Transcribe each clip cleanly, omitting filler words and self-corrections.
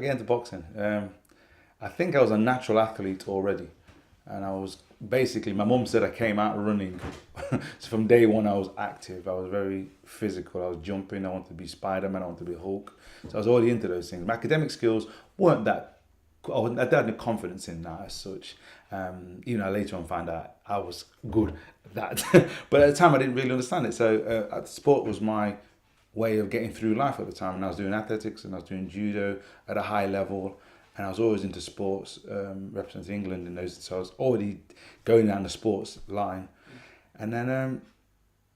get into boxing? I think I was a natural athlete already. And I was basically, my mum said I came out running. So from day one, I was active. I was very physical. I was jumping. I wanted to be Spider-Man. I wanted to be Hulk. So I was already into those things. My academic skills weren't that, I didn't have the confidence in that as such. Even though I later on found out I was good at that. But at the time, I didn't really understand it. So sport was my way of getting through life at the time. And I was doing athletics and I was doing judo at a high level. And I was always into sports, representing England in those. So I was already going down the sports line. And then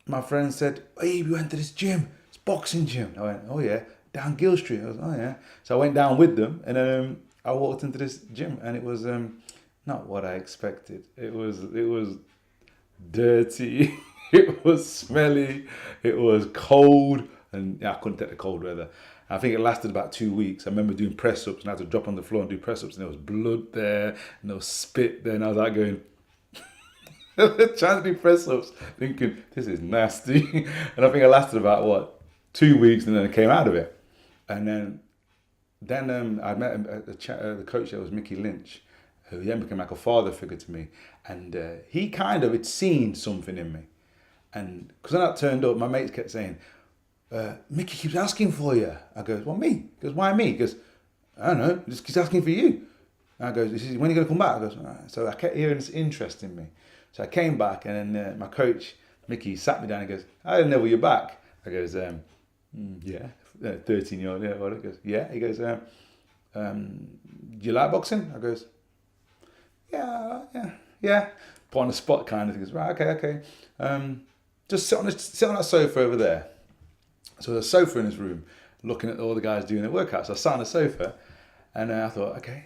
my friend said, "Hey, we went to this gym. It's a boxing gym." I went, "Oh yeah, down Gill Street." I was, "Oh yeah." So I went down with them, and then I walked into this gym, and it was not what I expected. It was dirty. It was smelly. It was cold, and I couldn't take the cold weather. I think it lasted about 2 weeks. I remember doing press-ups and I had to drop on the floor and do press-ups, and there was blood there and there was spit there, and I was like going, trying to do press-ups, thinking, this is nasty. And I think it lasted about, 2 weeks, and then I came out of it. And then I met the coach there was Mickey Lynch, who then became like a father figure to me. And he kind of had seen something in me. And because when I turned up, my mates kept saying, "Mickey keeps asking for you." I goes, "What, me?" He goes, "Why me?" He goes, "I don't know, just keeps asking for you." I goes, "When are you going to come back?" I goes, "Alright." So I kept hearing this interest in me. So I came back, and then my coach, Mickey, sat me down and goes, "I didn't know you're back." I goes, "Yeah, 13-year-old, yeah." Well, he goes, "Yeah." He goes, "Do you like boxing?" I goes, yeah. Put on the spot kind of. He goes, "Right, okay. Just sit on that sofa over there." So there's a sofa in his room, looking at all the guys doing their workouts. So I sat on the sofa, and I thought, okay.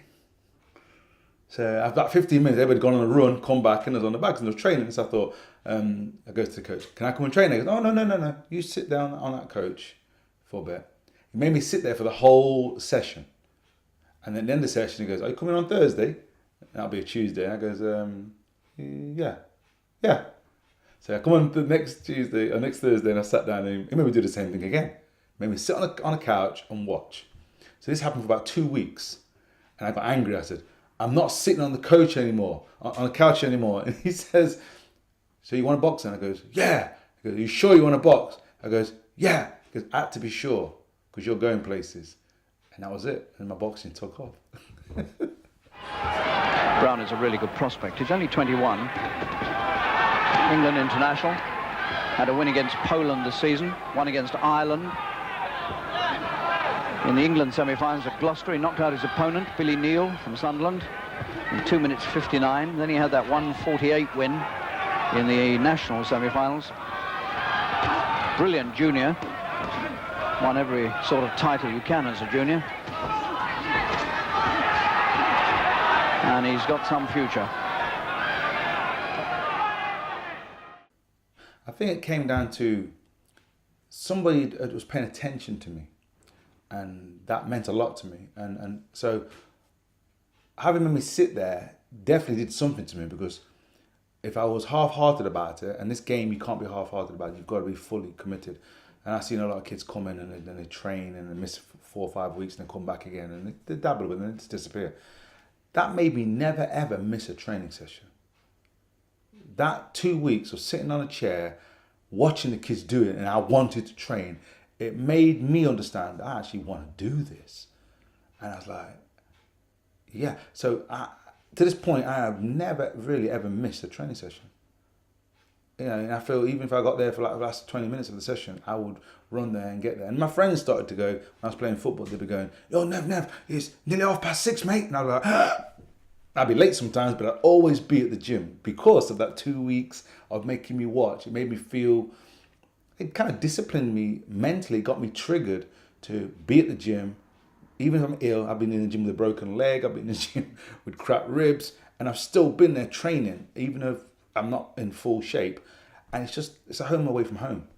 So after about 15 minutes, everybody had gone on a run, come back, and I was on the bags, and I was training. So I thought, I go to the coach, "Can I come and train?" He goes, "Oh, no. You sit down on that couch for a bit." He made me sit there for the whole session. And then at the end of the session, he goes, "Are you coming on Thursday?" That'll be a Tuesday. I goes, yeah. So I come on the next Tuesday or next Thursday, and I sat down, and he made me do the same thing again. He made me sit on a couch and watch. So this happened for about 2 weeks, and I got angry. I said, "I'm not sitting on the couch anymore, on the couch anymore." And he says, "So you want to box?" And I goes, "Yeah." He goes, "Are you sure you want to box?" I goes, "Yeah." He goes, "I had to be sure, because you're going places." And that was it. And my boxing took off. Brown is a really good prospect. He's only 21. England international. Had a win against Poland this season. One against Ireland. In the England semi-finals at Gloucester, he knocked out his opponent, Billy Neal from Sunderland, in 2 minutes 59. Then he had that 1:48 win in the national semi-finals. Brilliant junior. Won every sort of title you can as a junior. And he's got some future. I think it came down to somebody that was paying attention to me, and that meant a lot to me. And so having me sit there definitely did something to me, because if I was half-hearted about it, and this game you can't be half-hearted about it, you've got to be fully committed. And I've seen a lot of kids come in and then they train and they miss 4 or 5 weeks and they come back again and they dabble with it and they just disappear. That made me never ever miss a training session. That 2 weeks of sitting on a chair, watching the kids do it, and I wanted to train, it made me understand I actually want to do this. And I was like, yeah. So to this point, I have never really ever missed a training session. You know, and I feel even if I got there for like the last 20 minutes of the session, I would run there and get there. And my friends started to go, when I was playing football, they'd be going, "Yo, Nev, it's nearly 6:30, mate." And I'd be like, I'd be late sometimes, but I'd always be at the gym because of that 2 weeks of making me watch. It made me feel, it kind of disciplined me mentally, got me triggered to be at the gym. Even if I'm ill, I've been in the gym with a broken leg, I've been in the gym with cracked ribs, and I've still been there training, even if I'm not in full shape. And it's a home away from home.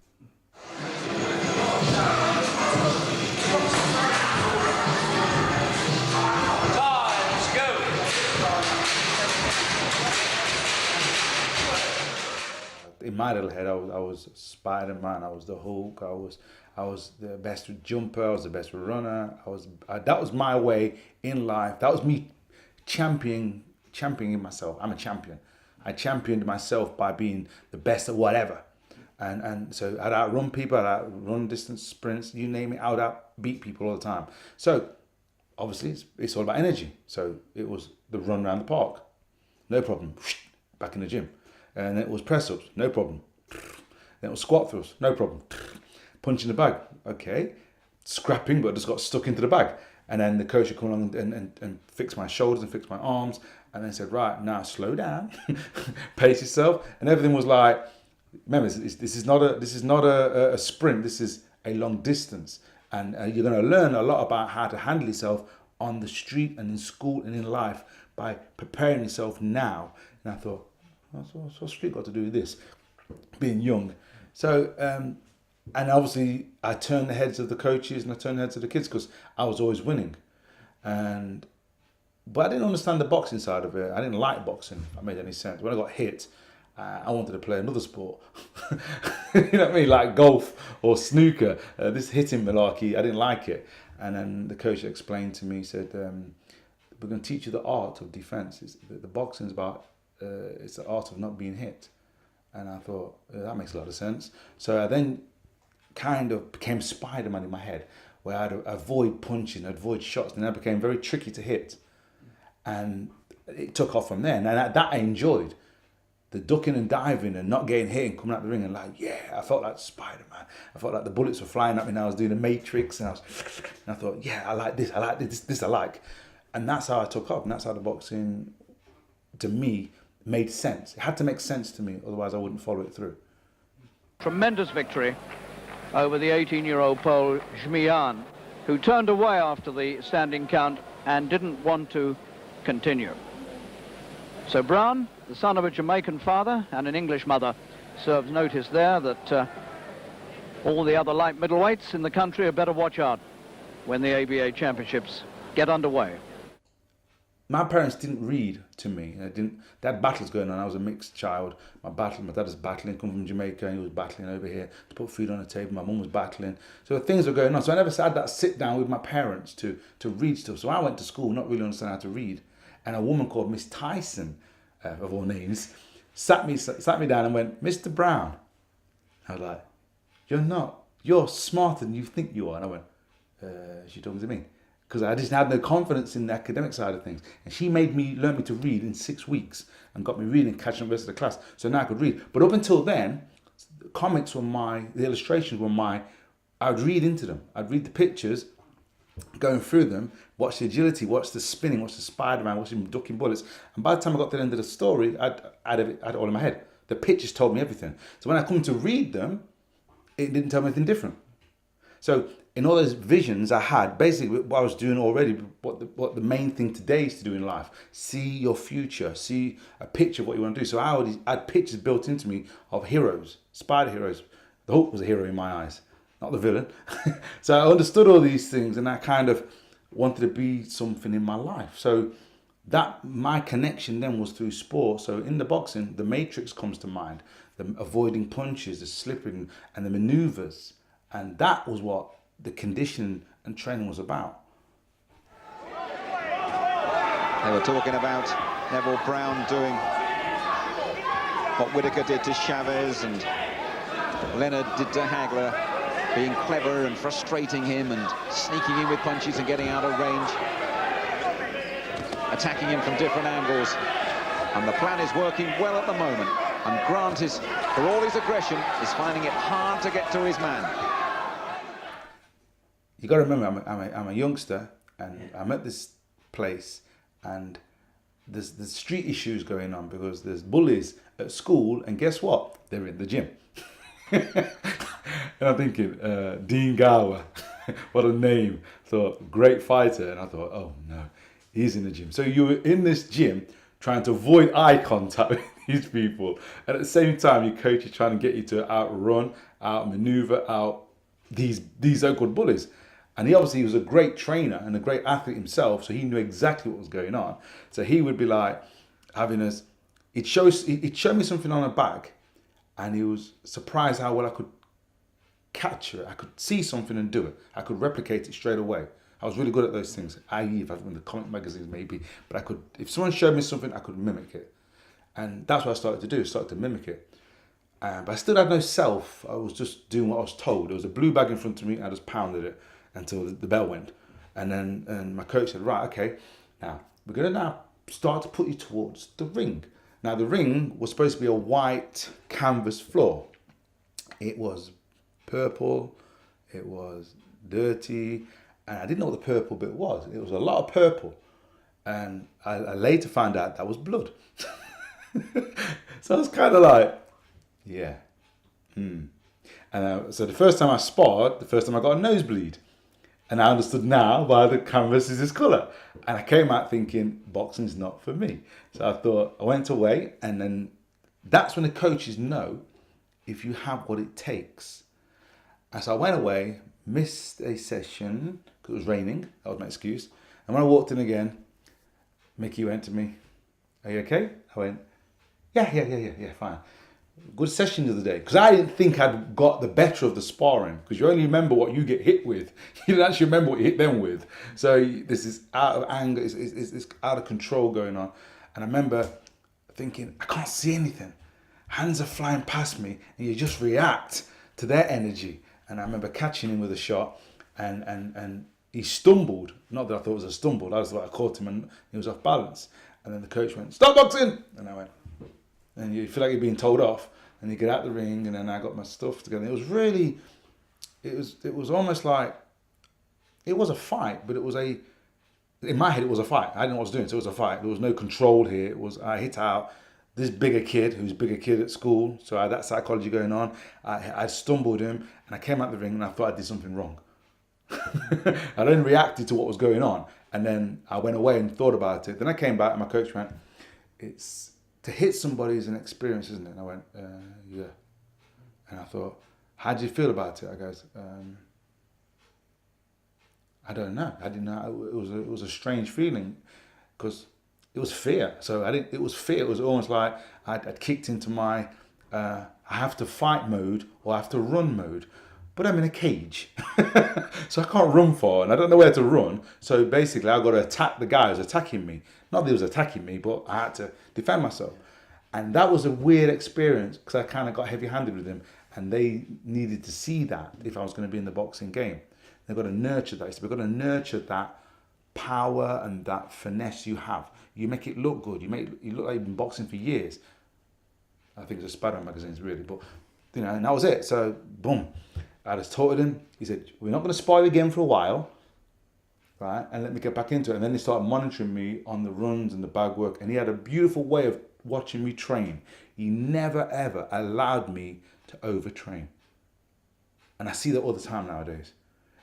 In my little head, I was Spider-Man, I was the Hulk, I I was the best jumper. I was the best runner. That was my way in life. That was me championing myself. I'm a champion. I championed myself by being the best at whatever. And so I'd outrun people, I'd outrun distance sprints, you name it, I would outbeat people all the time. So obviously it's all about energy. So it was the run around the park, no problem, back in the gym. And it was press ups, no problem. Then it was squat throws, no problem. Punch in the bag, okay. Scrapping, but I just got stuck into the bag. And then the coach would come along and fix my shoulders and fix my arms. And then said, right, now slow down, pace yourself. And everything was like, remember, this is not a sprint. This is a long distance, and you're going to learn a lot about how to handle yourself on the street and in school and in life by preparing yourself now. And I thought, what's street got to do with this? Being young, so and obviously I turned the heads of the coaches and I turned the heads of the kids because I was always winning, but I didn't understand the boxing side of it. I didn't like boxing. If that made any sense. When I got hit, I wanted to play another sport. You know what I mean? Like golf or snooker. This hitting malarkey, I didn't like it. And then the coach explained to me, he said, we're going to teach you the art of defense. The boxing is about, it's the art of not being hit. And I thought, that makes a lot of sense. So I then kind of became Spider-Man in my head, where I'd avoid punching, avoid shots, and that became very tricky to hit. And it took off from there. And that I enjoyed. The ducking and diving and not getting hit and coming out the ring and like, yeah, I felt like Spider-Man. I felt like the bullets were flying at me and I was doing the Matrix and I thought, yeah, I like this, this I like. And that's how I took off, and that's how the boxing, to me, made sense. It had to make sense to me, otherwise I wouldn't follow it through. Tremendous victory over the 18-year-old Pole Żmijan, who turned away after the standing count and didn't want to continue. So Brown, the son of a Jamaican father and an English mother, serves notice there that all the other light middleweights in the country had better watch out when the ABA championships get underway. My parents didn't read to me. They had battles going on. I was a mixed child. My dad was battling, come from Jamaica, and he was battling over here to put food on the table. My mum was battling. So things were going on. So I never had that sit down with my parents to read stuff. So I went to school not really understanding how to read. And a woman called Miss Tyson, of all names, sat me down and went, Mr. Brown. I was like, you're smarter than you think you are. And I went, she talking to me? Because I just had no confidence in the academic side of things. And she learned me to read in 6 weeks and got me reading, catching up with the rest of the class. So now I could read. But up until then, the comics were the illustrations were I'd read into them. I'd read the pictures, going through them, watch the agility, watch the spinning, watch the Spider-Man, watch him ducking bullets. And by the time I got to the end of the story, I'd had it all in my head. The pictures told me everything. So when I come to read them, it didn't tell me anything different. So in all those visions I had, basically what I was doing already, what the main thing today is to do in life, see your future, see a picture of what you want to do. So I had pictures built into me of heroes, spider heroes. The Hulk was a hero in my eyes, not the villain. So I understood all these things and I kind of wanted to be something in my life. So that my connection then was through sport. So in the boxing, the Matrix comes to mind, the avoiding punches, the slipping and the maneuvers. And that was what the conditioning and training was about. They were talking about Neville Brown doing what Whittaker did to Chavez and Leonard did to Hagler, being clever and frustrating him and sneaking in with punches and getting out of range, attacking him from different angles. And the plan is working well at the moment. And Grant is, for all his aggression, is finding it hard to get to his man. You got to remember, I'm a youngster, and I'm at this place, and there's street issues going on because there's bullies at school, and guess what? They're in the gym. And I'm thinking, Dean Gower, what a name. Thought, great fighter. And I thought, oh no, he's in the gym. So you were in this gym trying to avoid eye contact with these people. And at the same time, your coach is trying to get you to outrun, outmaneuver, out these so-called bullies. And he obviously was a great trainer and a great athlete himself, so he knew exactly what was going on. So he would be like having us, he'd show me something on a bag, and he was surprised how well I could capture it. I could see something and do it. I could replicate it straight away. I was really good at those things, i.e. if I was in the comic magazines maybe, but I could, if someone showed me something, I could mimic it. And that's what I started to do, started to mimic it. But I still had no self. I was just doing what I was told. There was a blue bag in front of me, and I just pounded it until the bell went. And then my coach said, right, okay, now we're going to now start to put you towards the ring. Now the ring was supposed to be a white canvas floor. It was purple, it was dirty, and I didn't know what the purple bit was. It was a lot of purple. And I later found out that was blood. So I was kind of like, yeah. And so the first time I sparred, the first time I got a nosebleed. And I understood now why the canvas is this colour. And I came out thinking, boxing's not for me. So I thought, I went away, and then that's when the coaches know if you have what it takes. And so I went away, missed a session, because it was raining, that was my excuse. And when I walked in again, Mickey went to me, are you okay? I went, yeah, fine. Good session the other day, because I didn't think I'd got the better of the sparring, because you only remember what you get hit with. You don't actually remember what you hit them with. So this is out of anger, it's out of control going on. And I remember thinking, I can't see anything. Hands are flying past me, and you just react to their energy. And I remember catching him with a shot, and he stumbled. Not that I thought it was a stumble, that was what I caught him, and he was off balance. And then the coach went, stop boxing! And I went, and you feel like you're being told off, and you get out the ring, and then I got my stuff together. It was really, it was almost like, it was a fight, but in my head it was a fight. I didn't know what I was doing, so it was a fight. There was no control here. It was, I hit out this bigger kid, who's a bigger kid at school, so I had that psychology going on. I stumbled him, and I came out the ring, and I thought I did something wrong. I then reacted to what was going on, and then I went away and thought about it. Then I came back, and my coach went, it's, to hit somebody is an experience, isn't it? And I went, yeah. And I thought, how do you feel about it? I goes, I don't know. I didn't know. It was a strange feeling, because it was fear. So it was fear. It was almost like I'd kicked into my, I have to fight mode, or I have to run mode. But I'm in a cage, so I can't run far, and I don't know where to run. So basically, I've got to attack the guy who's attacking me. Not that he was attacking me, but I had to defend myself. And that was a weird experience, because I kind of got heavy-handed with him, and they needed to see that if I was going to be in the boxing game. They've got to nurture that. We've got to nurture that power and that finesse you have. You make it look good. You look like you've been boxing for years. I think it's a Sparrow magazines, really, but you know, and that was it. So boom. I just taught him. He said, we're not going to spar again for a while, right? And let me get back into it. And then he started monitoring me on the runs and the bag work. And he had a beautiful way of watching me train. He never, ever allowed me to overtrain. And I see that all the time nowadays.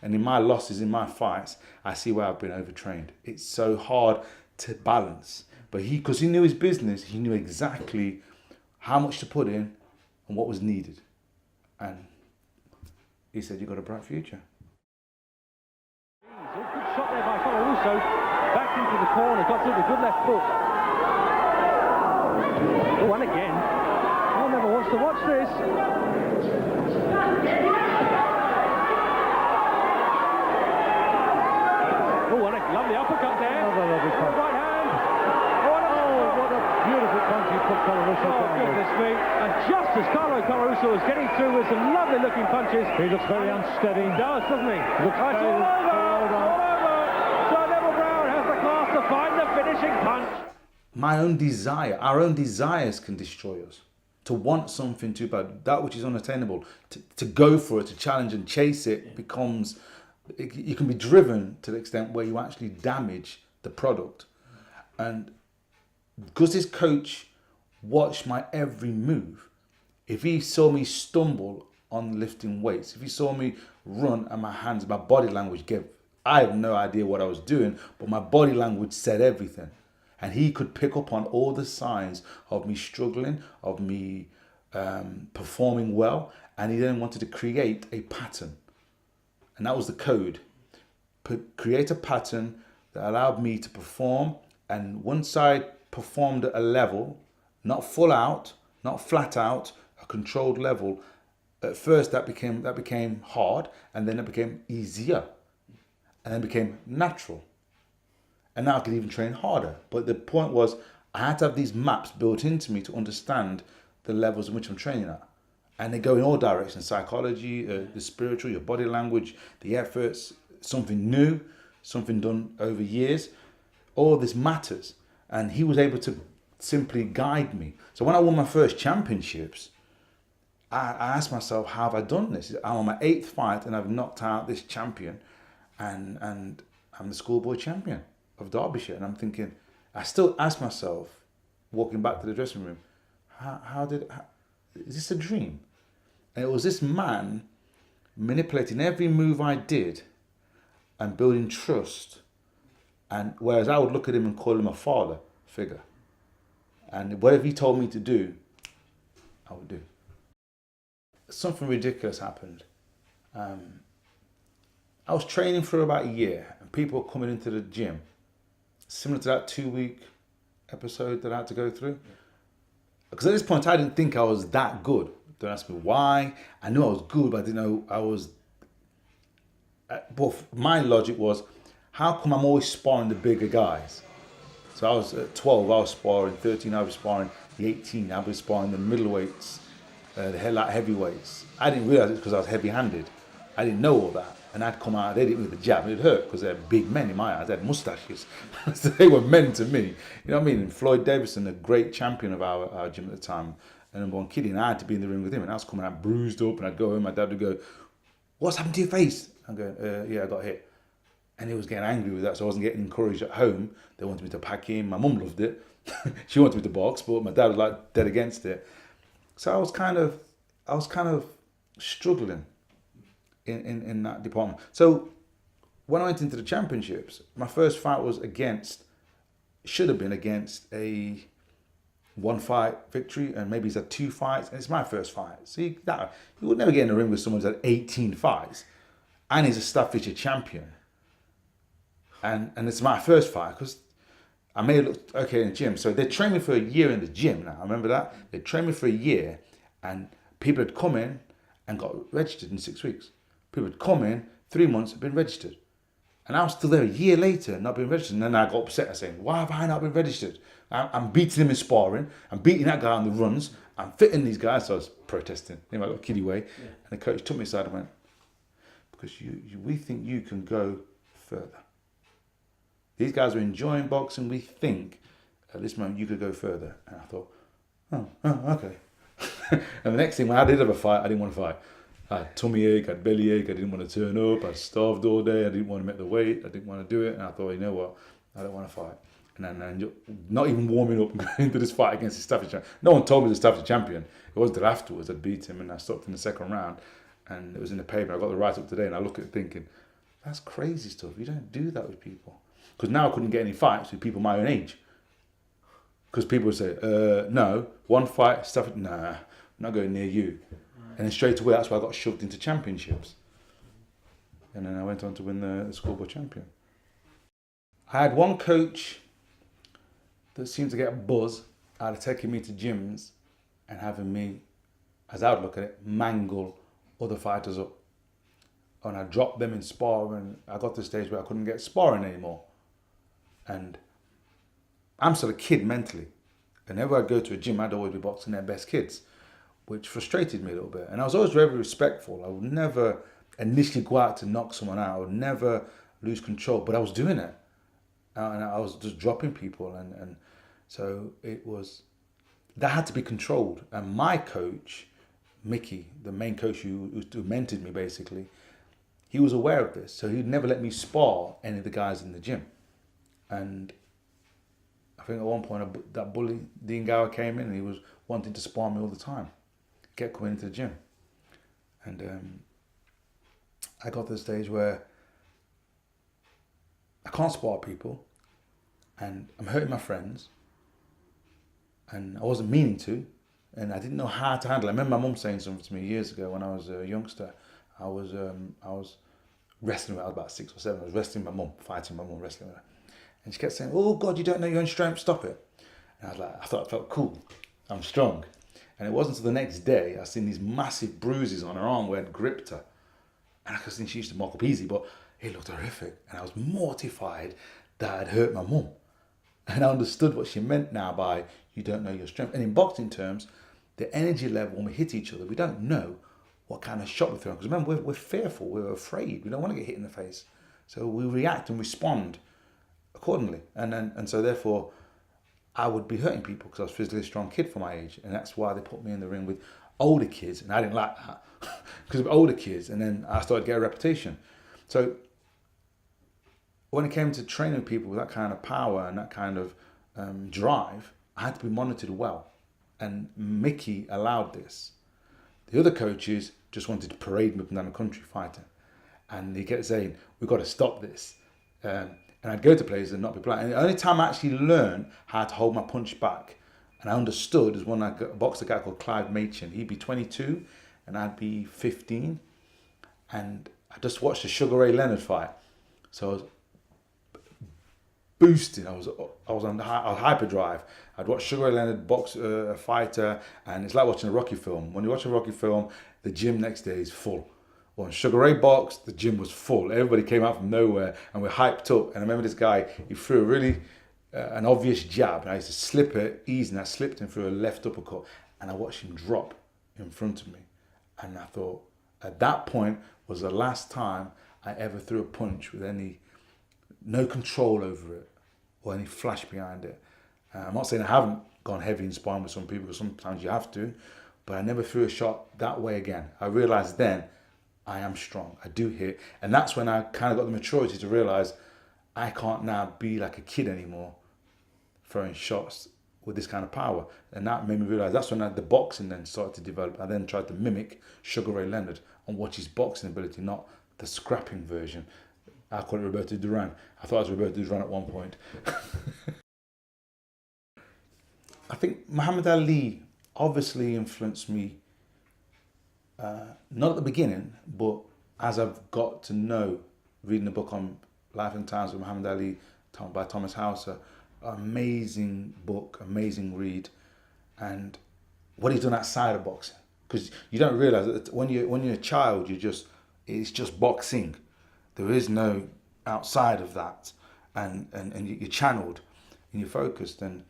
And in my losses, in my fights, I see where I've been overtrained. It's so hard to balance. But because he knew his business, he knew exactly how much to put in and what was needed. And he said, you've got a bright future. Good shot there by Colarusso. Back into the corner, got through the good left foot. Oh, and again. Oh, Neville wants to watch this. Oh, and a lovely uppercut there. Another lovely punch. Right hand. Oh, what a beautiful punch he put Colarusso down. Oh, goodness me. And just as Carlo Colarusso was getting through with some lovely looking punches. He looks very unsteady. He does, doesn't he? Looks all over. So Neville Brown has the class to find the finishing punch. My own desire, our own desires can destroy us. To want something too bad, that which is unattainable, to go for it, to challenge and chase it becomes, you can be driven to the extent where you actually damage the product. And because this coach watched my every move, if he saw me stumble on lifting weights, if he saw me run and my hands, my body language gave, I have no idea what I was doing, but my body language said everything. And he could pick up on all the signs of me struggling, of me performing well. And he then wanted to create a pattern. And that was the code. Create a pattern that allowed me to perform. And once I performed at a level, not full out, not flat out, a controlled level, at first that became hard, and then it became easier, and then it became natural. And now I could even train harder. But the point was, I had to have these maps built into me to understand the levels in which I'm training at. And they go in all directions: psychology, the spiritual, your body language, the efforts, something new, something done over years. All this matters. And he was able to simply guide me. So when I won my first championships, I asked myself, how have I done this? I'm on my 8th fight and I've knocked out this champion, and I'm the schoolboy champion of Derbyshire. And I'm thinking, I still ask myself, walking back to the dressing room, is this a dream? And it was this man manipulating every move I did and building trust. And whereas I would look at him and call him a father figure. And whatever he told me to do, I would do. Something ridiculous happened. I was training for about a year, and people were coming into the gym, similar to that 2-week episode that I had to go through. Because at this point, I didn't think I was that good. Don't ask me why. I knew I was good, but I didn't know I was. But my logic was, how come I'm always sparring the bigger guys? So I was at 12, I was sparring, 13, I was sparring the 18, I was sparring the middleweights, the light heavyweights. I didn't realize it because I was heavy-handed. I didn't know all that. And I'd come out, they'd hit me with a jab, and it hurt because they're big men in my eyes. They had mustaches. So they were men to me. You know what I mean? And Floyd Davison, a great champion of our gym at the time, and number one kiddie, and I had to be in the ring with him. And I was coming out bruised up, and I'd go home, my dad would go, "What's happened to your face?" I'm going, "Yeah, I got hit." And he was getting angry with that, so I wasn't getting encouraged at home. They wanted me to pack in. My mum loved it. She wanted me to box, but my dad was like dead against it. So I was kind of struggling in that department. So when I went into the championships, my first fight was should have been against a 1-fight victory, and maybe he's had 2 fights, and it's my first fight. See, that you would never get in the ring with someone who's had 18 fights, and he's a Staffordshire champion. And it's my first fight, because I may have looked okay in the gym. So they trained me for a year in the gym now. I remember that. They trained me for a year, and people had come in and got registered in 6 weeks. People had come in, 3 months, had been registered. And I was still there a year later, not being registered. And then I got upset and saying, why have I not been registered? I'm beating him in sparring. I'm beating that guy on the runs. I'm fitting these guys. So I was protesting in my little kiddie way. Yeah. And the coach took me aside and went, because we think you can go further. These guys are enjoying boxing. We think at this moment you could go further. And I thought, oh okay. And the next thing, when I did have a fight, I didn't want to fight. I had tummy ache, I had belly ache, I didn't want to turn up, I starved all day, I didn't want to make the weight, I didn't want to do it. And I thought, you know what, I don't want to fight. And then not even warming up and going into this fight against the Staffordshire champion. No one told me the Staffordshire champion. It wasn't until afterwards I'd beat him, and I stopped in the second round, and it was in the paper. I got the write-up today, and I look at it thinking, that's crazy stuff. You don't do that with people. Because now I couldn't get any fights with people my own age. Because people would say, no, 1 fight, Stafford, nah, I'm not going near you. And then straight away, that's why I got shoved into championships. And then I went on to win the schoolboy champion. I had one coach that seemed to get a buzz out of taking me to gyms and having me, as I would look at it, mangle other fighters up. And I dropped them in sparring. I got to the stage where I couldn't get sparring anymore. And I'm still a kid mentally. Whenever I'd go to a gym, I'd always be boxing their best kids, which frustrated me a little bit. And I was always very respectful. I would never initially go out to knock someone out. I would never lose control, but I was doing it. And I was just dropping people. And so that had to be controlled. And my coach, Mickey, the main coach who mentored me basically, he was aware of this. So he'd never let me spar any of the guys in the gym. And I think at one point that bully, Dean Gower, came in and he was wanting to spar me all the time. Kept coming into the gym. And I got to the stage where I can't spar people and I'm hurting my friends and I wasn't meaning to and I didn't know how to handle it. I remember my mum saying something to me years ago when I was a youngster. I was wrestling with her. I was about 6 or 7. I was wrestling my mum, fighting my mum, wrestling with her. And she kept saying, oh God, you don't know your own strength, stop it. And I was like, I thought I felt cool. I'm strong. And it wasn't until the next day I seen these massive bruises on her arm where I'd gripped her. And I could think she used to mock up easy, but it looked horrific. And I was mortified that I'd hurt my mum. And I understood what she meant now by you don't know your strength. And in boxing terms, the energy level when we hit each other, we don't know what kind of shot we're throwing. Because remember, we're fearful, we're afraid. We don't want to get hit in the face. So we react and respond accordingly. And so therefore, I would be hurting people because I was a physically strong kid for my age. And that's why they put me in the ring with older kids. And I didn't like that because of older kids. And then I started to get a reputation. So when it came to training people with that kind of power and that kind of drive, I had to be monitored well. And Mickey allowed this. The other coaches just wanted to parade me up and down the country fighting. And he kept saying, we've got to stop this. And I'd go to places and not be polite. And the only time I actually learned how to hold my punch back and I understood is when I boxed a guy called Clive Machin. He'd be 22 and I'd be 15. And I just watched the Sugar Ray Leonard fight. So I was boosted. I was on hyperdrive. I'd watch Sugar Ray Leonard box a fighter, and it's like watching a Rocky film. When you watch a Rocky film, the gym next day is full. When Sugar Ray boxed, the gym was full. Everybody came out from nowhere, and we're hyped up. And I remember this guy, he threw a really an obvious jab, and I used to slip it easy, and I slipped him through a left uppercut, and I watched him drop in front of me. And I thought, at that point was the last time I ever threw a punch with no control over it or any flash behind it. I'm not saying I haven't gone heavy in sparring with some people, because sometimes you have to, but I never threw a shot that way again. I realized then I am strong, I do hit. And that's when I kind of got the maturity to realize I can't now be like a kid anymore throwing shots with this kind of power. And that made me realize that's when the boxing then started to develop. I then tried to mimic Sugar Ray Leonard and watch his boxing ability, not the scrapping version. I call it Roberto Duran. I thought I was Roberto Duran at one point. I think Muhammad Ali obviously influenced me, not at the beginning, but as I've got to know, reading the book on Life and Times of Muhammad Ali by Thomas Hauser, amazing book, amazing read, and what he's done outside of boxing. Because you don't realize that when you're a child, it's just boxing. There is no outside of that, and you're channeled and you're focused. And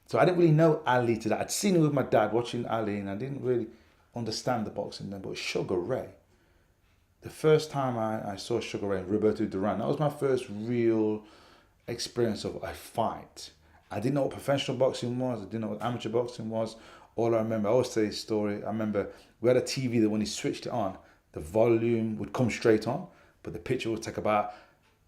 so I didn't really know Ali to that. I'd seen him with my dad watching Ali, and I didn't really understand the boxing then. But Sugar Ray, the first time I saw Sugar Ray and Roberto Duran, that was my first real experience of a fight. I didn't know what professional boxing was. I didn't know what amateur boxing was. All I remember, I always say this story, I remember we had a TV that when he switched it on, the volume would come straight on, but the picture would take about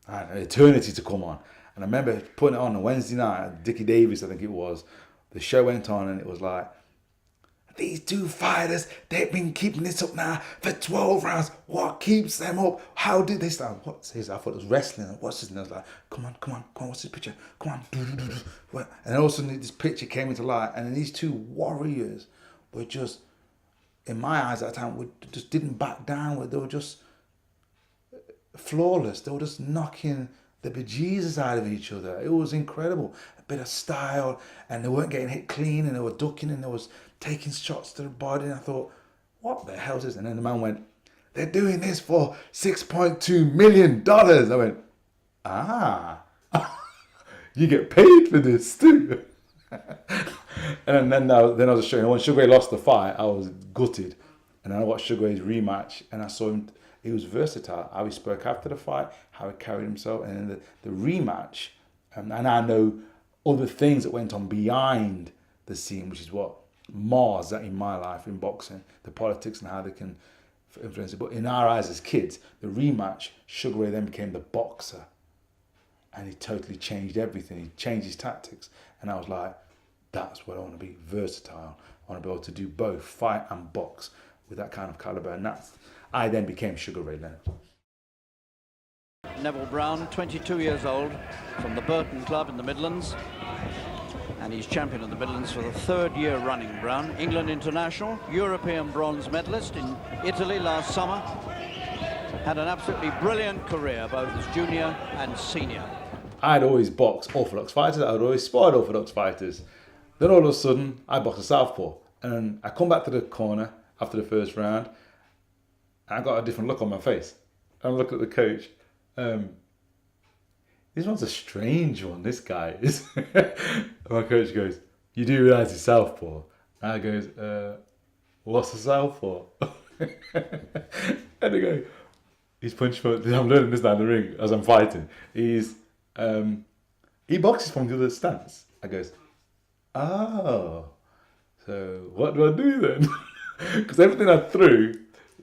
an eternity to come on. And I remember putting it on Wednesday night, Dickie Davis, I think it was. The show went on and it was like, these two fighters, they've been keeping this up now for 12 rounds. What keeps them up? How did they start? What's his? I thought it was wrestling. What's his? And I was like, come on, what's this picture? Come on. And then all of a sudden this picture came into light, and then these two warriors were just, in my eyes at that time, just didn't back down. They were just flawless. They were just knocking the bejesus out of each other. It was incredible. A bit of style, and they weren't getting hit clean, and they were ducking, and they was taking shots to the body. And I thought, what the hell is this? And then the man went, they're doing this for $6.2 million. I went, you get paid for this too. And then I was showing, when Sugar Ray lost the fight, I was gutted. And then I watched Sugar Ray's rematch, and I saw him, he was versatile, how he spoke after the fight, how he carried himself. And then the rematch, and I know other things that went on behind the scene, which is what mars that in my life in boxing, the politics and how they can influence it. But in our eyes as kids, the rematch, Sugar Ray then became the boxer, and he totally changed everything. He changed his tactics, and I was like, that's what I want to be, versatile. I want to be able to do both, fight and box with that kind of caliber, and I then became Sugar Ray Leonard. Neville Brown, 22 years old, from the Burton Club in the Midlands. And he's champion of the Midlands for the third year running, Brown. England international, European bronze medalist in Italy last summer. Had an absolutely brilliant career, both as junior and senior. I'd always boxed orthodox fighters. I'd always sparred orthodox fighters. Then all of a sudden, I boxed a southpaw. And I come back to the corner after the first round, and I got a different look on my face. I look at the coach. This one's a strange one, this guy is. My coach goes, "You do realise he's southpaw?" And I goes, "What's a southpaw?" And they go, "He's punch for." I'm learning this now in the ring as I'm fighting. He boxes from the other stance. I goes, "Oh, so what do I do then?" Because everything I threw,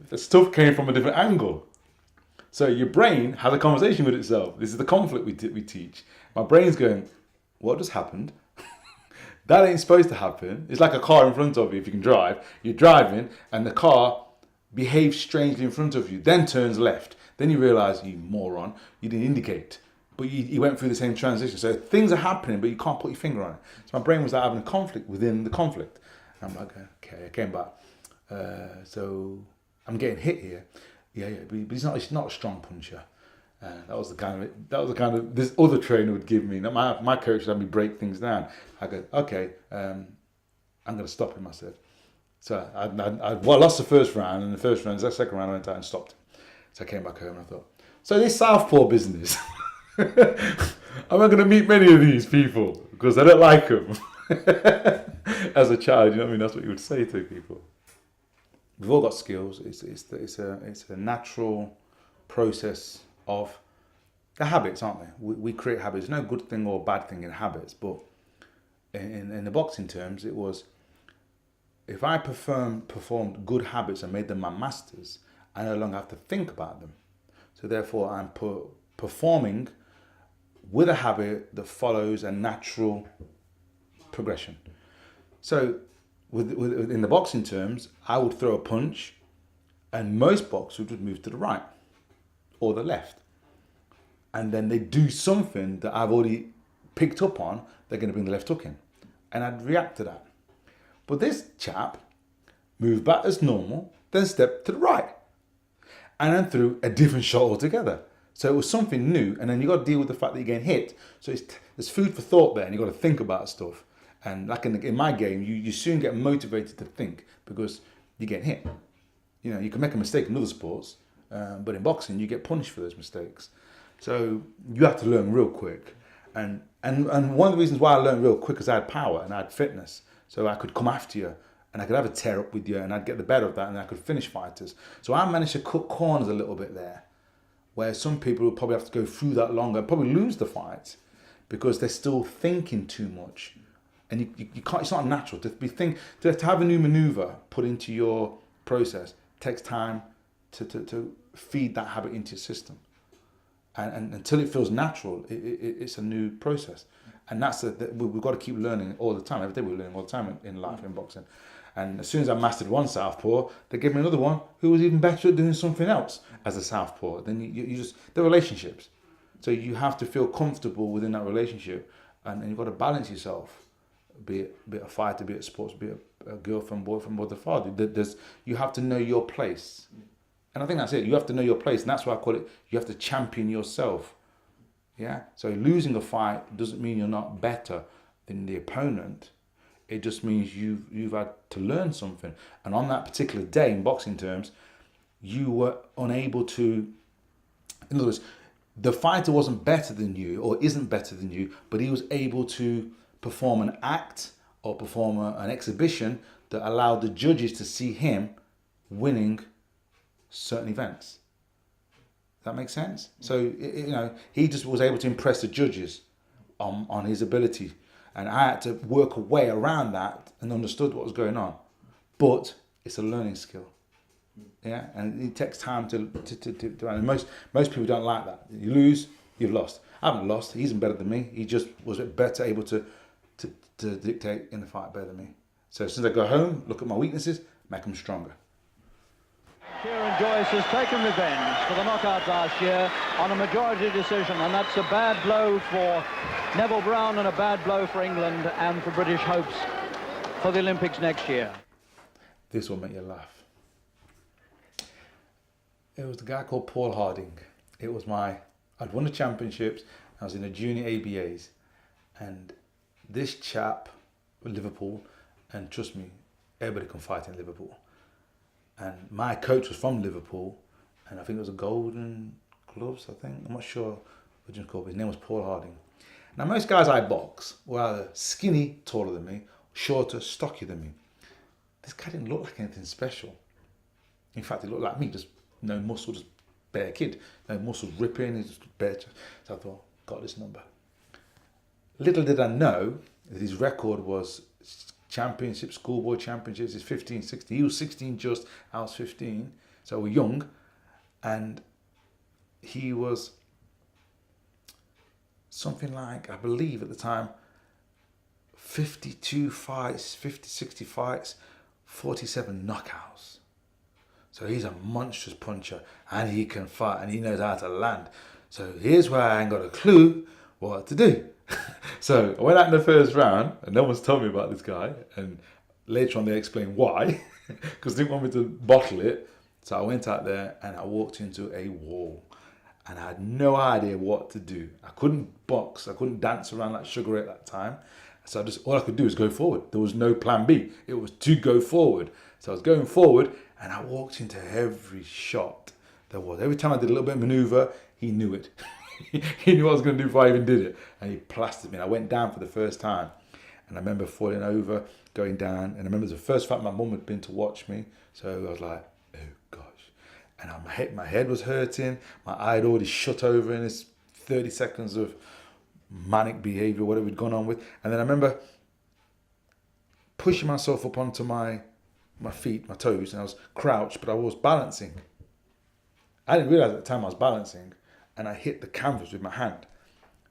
the stuff came from a different angle. So your brain has a conversation with itself. This is the conflict we teach. My brain's going, "What just happened? That ain't supposed to happen." It's like a car in front of you. If you can drive, you're driving, and the car behaves strangely in front of you, then turns left. Then you realise, you moron, you didn't indicate. But you went through the same transition. So things are happening, but you can't put your finger on it. So my brain was like having a conflict within the conflict. And I'm like, okay, I came back. So I'm getting hit here. Yeah, but he's not a strong puncher. That was the kind of this other trainer would give me. My coach would have me break things down. I go, okay, I'm going to stop him. I said. So I lost the first round, and the second round I went out and stopped him. So I came back home and I thought, so this southpaw business, I'm not going to meet many of these people because I don't like them. As a child, you know what I mean? That's what you would say to people. We've all got skills. It's a natural process of the habits, aren't they? We create habits. There's no good thing or bad thing in habits, but in the boxing terms, it was if I performed good habits and made them my masters, I no longer have to think about them. So therefore, I'm performing with a habit that follows a natural progression. So in the boxing terms, I would throw a punch and most boxers would move to the right or the left. And then they do something that I've already picked up on, they're going to bring the left hook in. And I'd react to that. But this chap moved back as normal, then stepped to the right. And then threw a different shot altogether. So it was something new, and then you got to deal with the fact that you're getting hit. So there's food for thought there, and you got to think about stuff. And like in my game, you soon get motivated to think because you're getting hit. You know, you can make a mistake in other sports, but in boxing, you get punished for those mistakes. So you have to learn real quick. And one of the reasons why I learned real quick is I had power and I had fitness. So I could come after you and I could have a tear up with you and I'd get the better of that and I could finish fighters. So I managed to cut corners a little bit there, where some people will probably have to go through that longer and probably lose the fight because they're still thinking too much. And you can't, it's not natural to have a new maneuver put into your process takes time to feed that habit into your system. And until it feels natural, it's a new process. And we've got to keep learning all the time. Every day we're learning all the time in life, in boxing. And as soon as I mastered one southpaw, they gave me another one who was even better at doing something else as a southpaw. Then you just, they're relationships. So you have to feel comfortable within that relationship and you've got to balance yourself. Be it a fighter, be it sports, be it a girlfriend, boyfriend, mother, father. You have to know your place. And I think that's it. You have to know your place. And that's why I call it, you have to champion yourself. Yeah. So losing a fight doesn't mean you're not better than the opponent. It just means you've had to learn something. And on that particular day, in boxing terms, you were unable to, in other words, the fighter wasn't better than you or isn't better than you, but he was able to perform an act or perform an exhibition that allowed the judges to see him winning certain events. Does that make sense? So, he just was able to impress the judges on his ability. And I had to work a way around that and understood what was going on. But it's a learning skill. Yeah, and it takes time to and most people don't like that. You lose, you've lost. I haven't lost. He's better than me. He just was better able to dictate in the fight better than me. So since I go home, look at my weaknesses, make them stronger. Kieran Joyce has taken revenge for the knockout last year on a majority decision, and that's a bad blow for Neville Brown and a bad blow for England and for British hopes for the Olympics next year. This will make you laugh. It was the guy called Paul Harding. I'd won the championships, I was in the junior ABAs, and this chap, Liverpool, and trust me, everybody can fight in Liverpool. And my coach was from Liverpool, and I think it was a Golden Gloves, I think. I'm not sure what you call it. His name was Paul Harding. Now, most guys I box were either skinny, taller than me, shorter, stockier than me. This guy didn't look like anything special. In fact, he looked like me, just no muscle, just bare kid. No muscles ripping, he's just bare. So I thought, got this number. Little did I know that his record was championship, schoolboy championships. He's 15, 16. He was 16 just, I was 15. So we're young. And he was something like, I believe at the time, 52 fights, 50, 60 fights, 47 knockouts. So he's a monstrous puncher, and he can fight, and he knows how to land. So here's where I ain't got a clue what to do. So I went out in the first round, and no one's told me about this guy, and later on they explained why, because they didn't want me to bottle it. So I went out there, and I walked into a wall, and I had no idea what to do. I couldn't box, I couldn't dance around like Sugar at that time. So all I could do was go forward. There was no plan B. It was to go forward. So I was going forward, and I walked into every shot there was. Every time I did a little bit of maneuver, he knew it. He knew what I was going to do before I even did it. And he plastered me. And I went down for the first time. And I remember falling over, going down. And I remember it was the first fight my mum had been to watch me. So I was like, oh gosh. And my head was hurting. My eye had already shut over in this 30 seconds of manic behavior, whatever had gone on with. And then I remember pushing myself up onto my feet, my toes, and I was crouched, but I was balancing. I didn't realize at the time I was balancing, and I hit the canvas with my hand.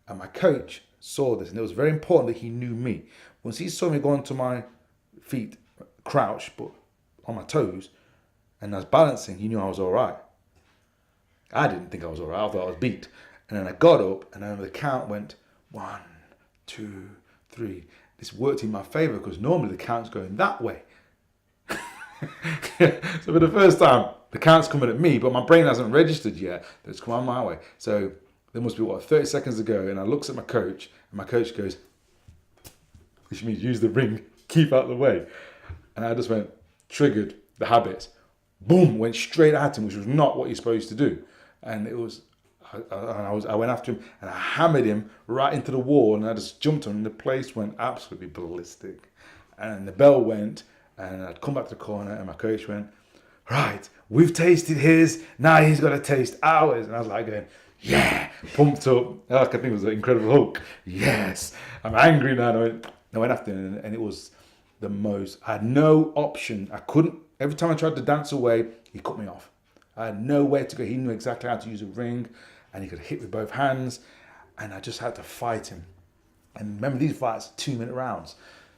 And my coach saw this, and it was very important that he knew me. Once he saw me go onto my feet, crouched, but on my toes, and I was balancing, he knew I was all right. I didn't think I was all right. I thought I was beat. And then I got up, and then the count went 1, 2, 3. This worked in my favor because normally the count's going that way. So for the first time, the count's coming at me, but my brain hasn't registered yet that it's come on my way. So there must be, 30 seconds ago, and I looks at my coach, and my coach goes, which means use the ring, keep out the way. And I just went, triggered the habits. Boom, went straight at him, which was not what you're supposed to do. And it was, I went after him, and I hammered him right into the wall, and I just jumped on him, and the place went absolutely ballistic. And the bell went, and I'd come back to the corner, and my coach went, right, we've tasted his, now he's got to taste ours. And I was like going, yeah, pumped up. I think it was an Incredible Hulk. Yes, I'm angry now. And I went after him, and it was the most, I had no option. I couldn't, every time I tried to dance away, he cut me off. I had nowhere to go. He knew exactly how to use a ring, and he could hit with both hands, and I just had to fight him. And remember, these fights are 2-minute rounds.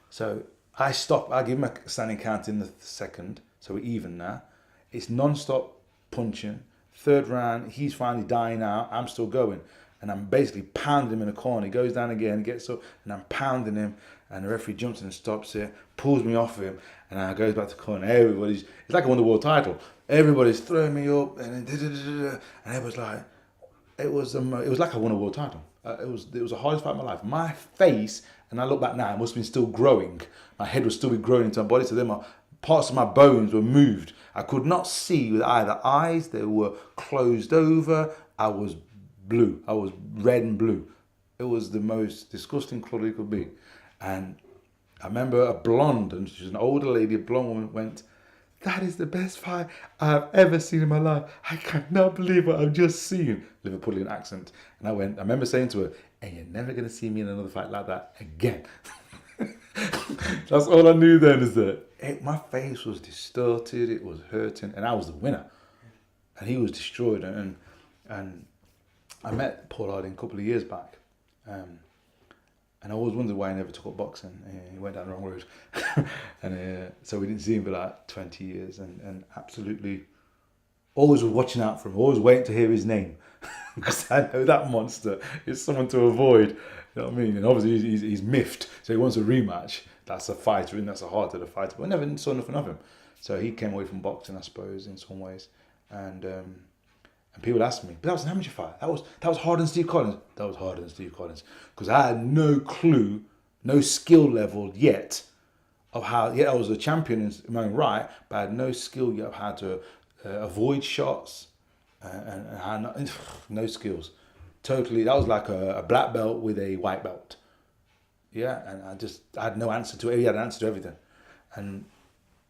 So I stop, I give him a standing count in the second, so we're even now. It's non-stop punching. Third round, he's finally dying out. I'm still going. And I'm basically pounding him in a corner. He goes down again, gets up, and I'm pounding him. And the referee jumps in and stops it, pulls me off of him, and I goes back to the corner. It's like I won the world title. Everybody's throwing me up, and it was like, it was like I won a world title. It was the hardest fight of my life. My face, and I look back now, it must have been still growing. My head was still be growing into my body, so then parts of my bones were moved. I could not see with either eyes. They were closed over. I was blue. I was red and blue. It was the most disgusting colour you could be. And I remember a blonde, and she was an older lady, a blonde woman, went, that is the best fight I've ever seen in my life. I cannot believe what I've just seen. Liverpoolian accent. And I remember saying to her, and you're never going to see me in another fight like that again. That's all I knew then, is that my face was distorted, it was hurting, and I was the winner. And he was destroyed. And I met Paul Harding a couple of years back. And I always wondered why he never took up boxing. He went down the wrong road. And so we didn't see him for like 20 years. And absolutely always was watching out for him, always waiting to hear his name. Because I know that monster is someone to avoid. You know what I mean? And obviously he's miffed, so he wants a rematch. That's a fighter, and that's a heart of the fighter. But I never saw nothing of him. So he came away from boxing, I suppose, in some ways. And people asked me, but that was an amateur fight. That was harder than Steve Collins. That was harder than Steve Collins. Because I had no clue, no skill level yet of how, yeah, I was a champion in my own right, but I had no skill yet of how to avoid shots and how not, no skills. Totally, that was like a black belt with a white belt. Yeah, and I had no answer to it. He had an answer to everything. And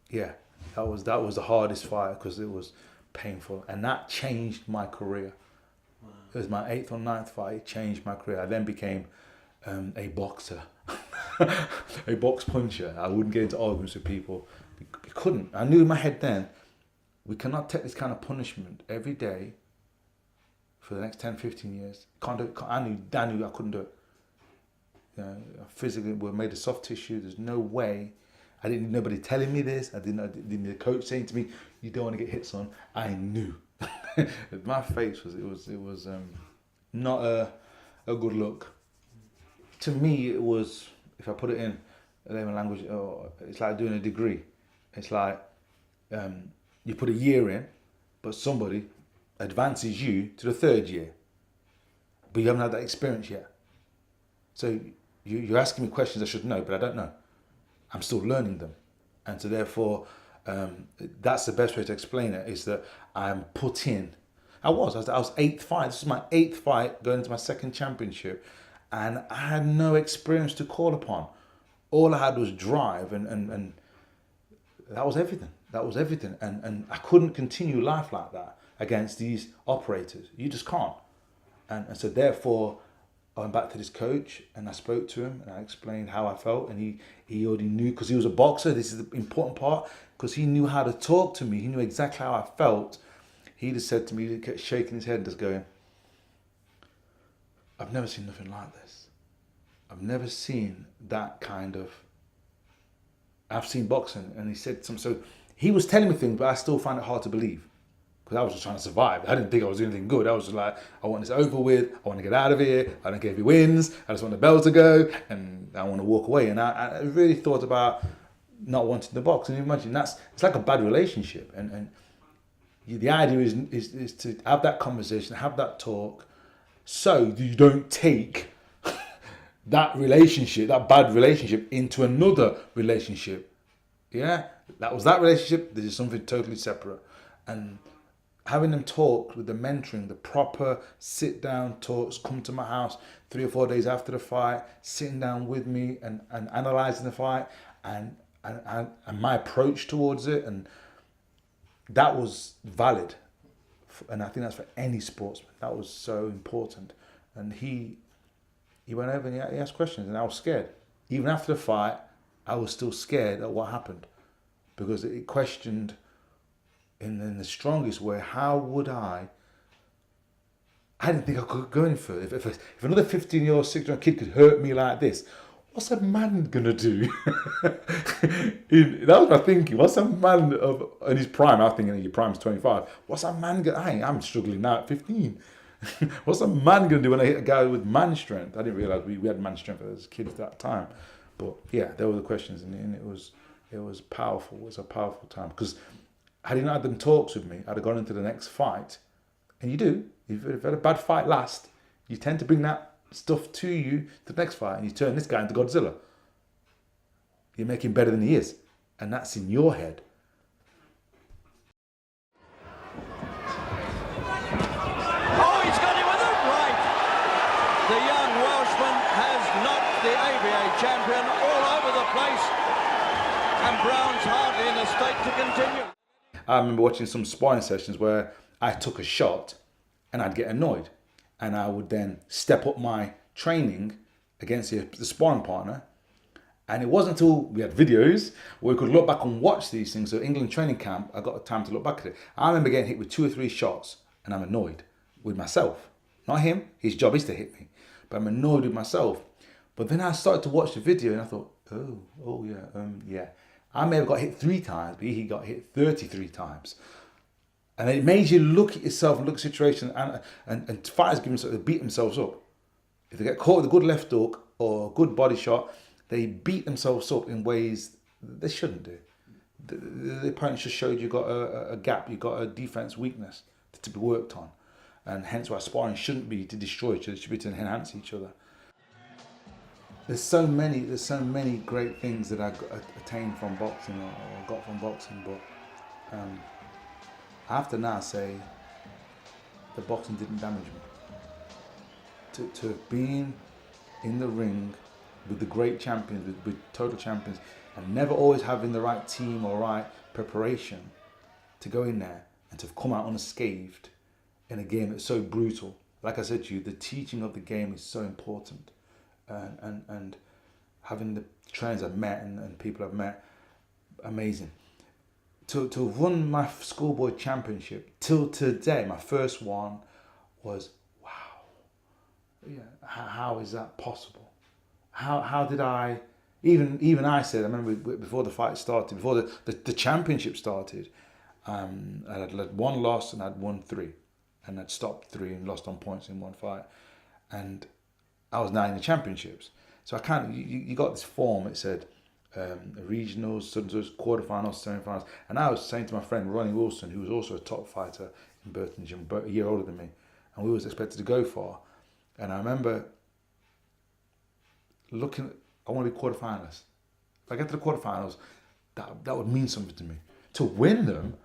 yeah, that was the hardest fight because it was painful. And that changed my career. Wow. It was my 8th or 9th fight. It changed my career. I then became a boxer, a box puncher. I wouldn't get into arguments with people. We couldn't. I knew in my head then, we cannot take this kind of punishment every day for the next 10, 15 years. Can't do it. I knew I couldn't do it. You know, physically, we're made of soft tissue. There's no way. I didn't need nobody telling me this. I didn't need the coach saying to me, "You don't want to get hits on." I knew. My face was not a good look. To me, it was, if I put it in layman language, it's like doing a degree. It's like you put a year in, but somebody advances you to the 3rd year, but you haven't had that experience yet. So you're asking me questions I should know, but I don't know. I'm still learning them. And so therefore, that's the best way to explain it, is that I'm put in. I was 8th fight. This is my 8th fight going into my 2nd championship. And I had no experience to call upon. All I had was drive and that was everything. That was everything. And I couldn't continue life like that against these operators. You just can't. And so therefore, I went back to this coach and I spoke to him and I explained how I felt, and he already knew, because he was a boxer. This is the important part, because he knew how to talk to me. He knew exactly how I felt. He just said to me, he kept shaking his head and just going, "I've never seen nothing like this. I've never seen that kind of, I've seen boxing." And he said something, so he was telling me things, but I still find it hard to believe. Because I was just trying to survive. I didn't think I was doing anything good. I was just like, I want this over with. I want to get out of here. I don't care if he wins. I just want the bell to go. And I want to walk away. And I really thought about not wanting to box. And imagine, it's like a bad relationship. And the idea is to have that conversation, have that talk, so you don't take that relationship, that bad relationship, into another relationship. Yeah? That was that relationship. This is something totally separate. And having them talk with the mentoring, the proper sit-down talks, come to my house 3 or 4 days after the fight, sitting down with me and analysing the fight and my approach towards it, and that was valid. And I think that's for any sportsman. That was so important. And he went over and he asked questions, and I was scared. Even after the fight, I was still scared at what happened, because it questioned, in the strongest way, how would I didn't think I could go any further. If another 15-year-old, 16-year-old kid could hurt me like this, what's a man gonna do? That was my thinking. What's a man in his prime? I was thinking your prime's 25. What's a man gonna, I'm struggling now at 15. What's a man gonna do when I hit a guy with man strength? I didn't realise we had man strength as kids at that time. But yeah, there were the questions, and it was powerful. It was a powerful time, because had he not had them talks with me, I'd have gone into the next fight. And you do. If you've had a bad fight last, you tend to bring that stuff to you to the next fight, and you turn this guy into Godzilla. You make him better than he is. And that's in your head. Oh, he's got him with it right. The young Welshman has knocked the ABA champion all over the place. And Brown's hardly in a state to continue. I remember watching some sparring sessions where I took a shot and I'd get annoyed, and I would then step up my training against the sparring partner. And it wasn't until we had videos where we could look back and watch these things. So England training camp, I got the time to look back at it. I remember getting hit with 2 or 3 shots, and I'm annoyed with myself. Not him, his job is to hit me, but I'm annoyed with myself. But then I started to watch the video and I thought, yeah. I may have got hit 3 times, but he got hit 33 times. And it made you look at yourself and look at the situation, and fighters they beat themselves up. If they get caught with a good left hook or a good body shot, they beat themselves up in ways they shouldn't do. The opponent just showed you got a gap, you got a defense weakness to be worked on. And hence why sparring shouldn't be to destroy each other, it should be to enhance each other. there's so many great things that I attained from boxing or got from boxing, but I have to now say the boxing didn't damage me. To have been in the ring with the great champions, with total champions, and never always having the right team or right preparation to go in there and to have come out unscathed in a game that's so brutal. Like I said to you, the teaching of the game is so important. And having the trainers I've met and people I've met, amazing. To have won my schoolboy championship till today, my first one, was wow. Yeah, how is that possible? How did I? Even I said, I remember before the fight started, before the championship started, I had one loss and I'd won 3, and I'd stopped 3 and lost on points in one fight, and I was now in the championships. So I kind of, you got this form. It said regionals, quarterfinals, semi-finals, and I was saying to my friend Ronnie Wilson, who was also a top fighter in Burton Gym, a year older than me, and we was expected to go far. And I remember looking, I want to be quarterfinalists. If I get to the quarterfinals, that would mean something to me. To win them,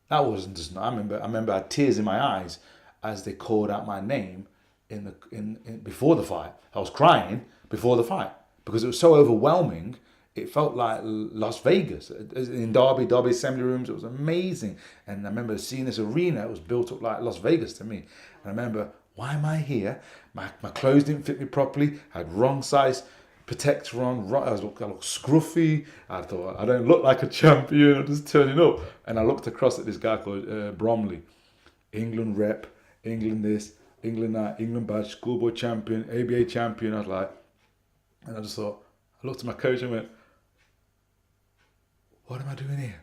that wasn't just. I remember I had tears in my eyes as they called out my name in before the fight. I was crying before the fight because it was so overwhelming. It felt like Las Vegas in Derby assembly rooms. It was amazing, and I remember seeing this arena. It was built up like Las Vegas to me. And I remember, why am I here? My clothes didn't fit me properly. I had wrong size protector on. I looked scruffy. I thought, I don't look like a champion. I'm just turning up. And I looked across at this guy called Bromley, England rep, England this, England that, England badge, schoolboy champion, ABA champion. I was like, and I just thought, I looked at my coach and went, what am I doing here?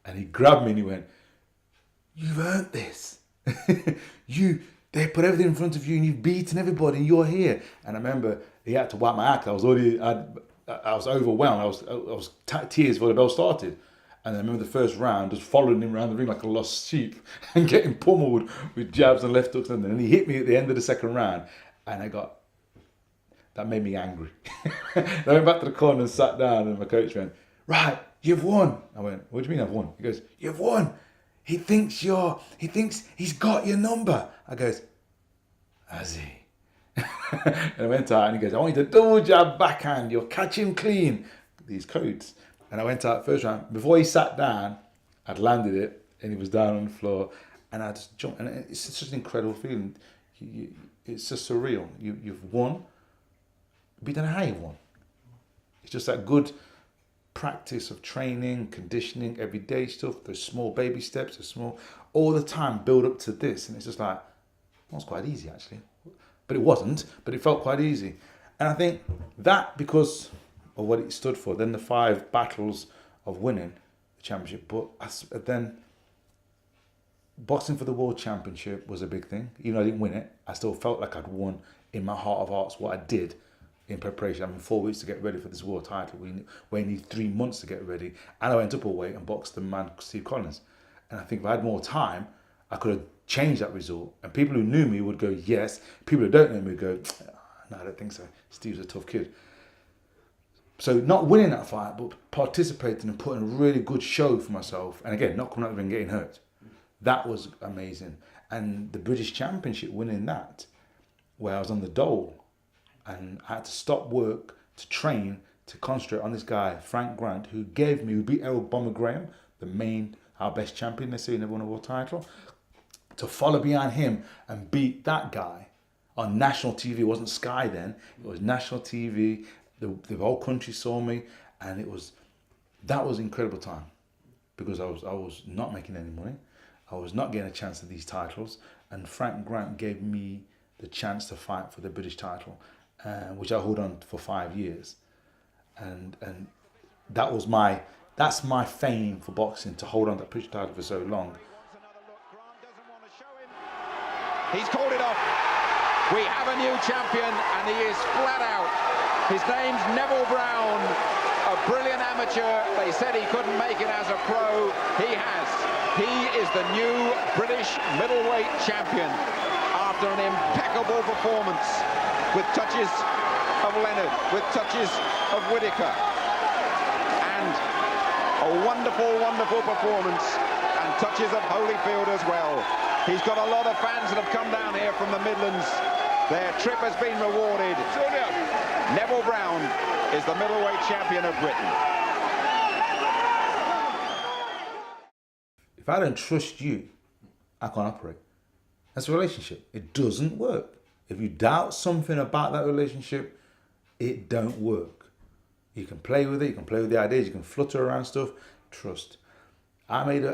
And he grabbed me and he went, you've earned this. They put everything in front of you and you've beaten everybody and you're here. And I remember he had to wipe my act. I was overwhelmed. I was tears before the bell started. And I remember the first round, just following him around the ring like a lost sheep and getting pummeled with jabs and left hooks. And then he hit me at the end of the second round. And that made me angry. I went back to the corner and sat down and my coach went, right, you've won. I went, what do you mean I've won? He goes, you've won. He thinks he's got your number. I goes, has he? And I went out and he goes, I want you to double jab backhand. You'll catch him clean. These codes. And I went out first round. Before he sat down, I'd landed it and he was down on the floor. And I just jumped. And it's such an incredible feeling. It's just surreal. You've won, but you don't know how you've won. It's just that good practice of training, conditioning, everyday stuff, those small baby steps, all the time build up to this. And it's just like, well, it's quite easy actually. But it wasn't, but it felt quite easy. And I think that because of what it stood for, then the 5 battles of winning the championship, but then boxing for the world championship was a big thing. Even though I didn't win it, I still felt like I'd won in my heart of hearts what I did in preparation. I mean, 4 weeks to get ready for this world title. We need 3 months to get ready. And I went up a weight and boxed the man, Steve Collins. And I think if I had more time, I could have changed that result. And people who knew me would go, yes. People who don't know me would go, no, I don't think so. Steve's a tough kid. So not winning that fight, but participating and putting a really good show for myself. And again, not coming out of the ring getting hurt. That was amazing. And the British Championship, winning that, where I was on the dole, and I had to stop work to train, to concentrate on this guy, Frank Grant, who beat Errol Bomber Graham, our best champion this year, never won a world title, to follow behind him and beat that guy on national TV. It wasn't Sky then, it was national TV. The whole country saw me, and that was an incredible time because I was not making any money. I was not getting a chance at these titles, and Frank Grant gave me the chance to fight for the British title, which I hold on for 5 years, and that's my fame for boxing, to hold on to the British title for so long. He's called it off. We have a new champion, and he is flat out. His name's Neville Brown, a brilliant amateur. They said he couldn't make it as a pro. He has. He is the new British middleweight champion after an impeccable performance with touches of Leonard with touches of Whittaker. And a wonderful, wonderful performance and touches of Holyfield as well. He's got a lot of fans that have come down here from the Midlands. Their trip has been rewarded. Neville Brown is the middleweight champion of Britain. If I don't trust you, I can't operate. That's a relationship. It doesn't work. If you doubt something about that relationship, it don't work. You can play with it, you can play with the ideas, you can flutter around stuff. Trust. I made a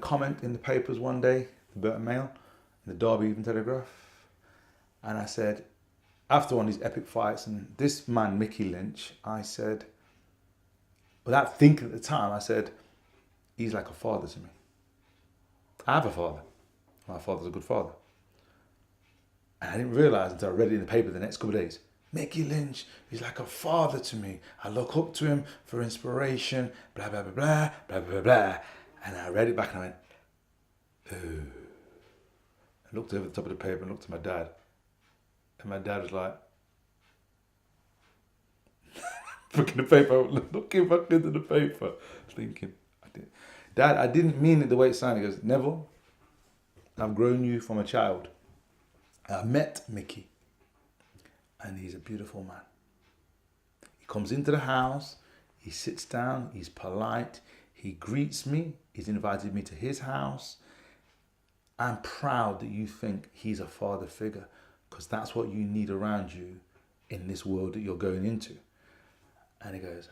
comment in the papers one day, the Burton Mail, in the Derby Evening Telegraph, and I said, after one of these epic fights, and this man, Mickey Lynch, I said, without thinking at the time, I said, he's like a father to me. I have a father. My father's a good father. And I didn't realise until I read it in the paper the next couple of days. Mickey Lynch, he's like a father to me. I look up to him for inspiration, blah, blah, blah, blah, blah, blah, blah. And I read it back and I went, ooh. I looked over the top of the paper and looked at my dad. And my dad was like, looking at the paper, looking back into the paper, thinking, Dad, I didn't mean it the way it sounded. He goes, Neville, I've grown you from a child. I met Mickey, and he's a beautiful man. He comes into the house, he sits down, he's polite, he greets me, he's invited me to his house. I'm proud that you think he's a father figure, because that's what you need around you in this world that you're going into. And he goes,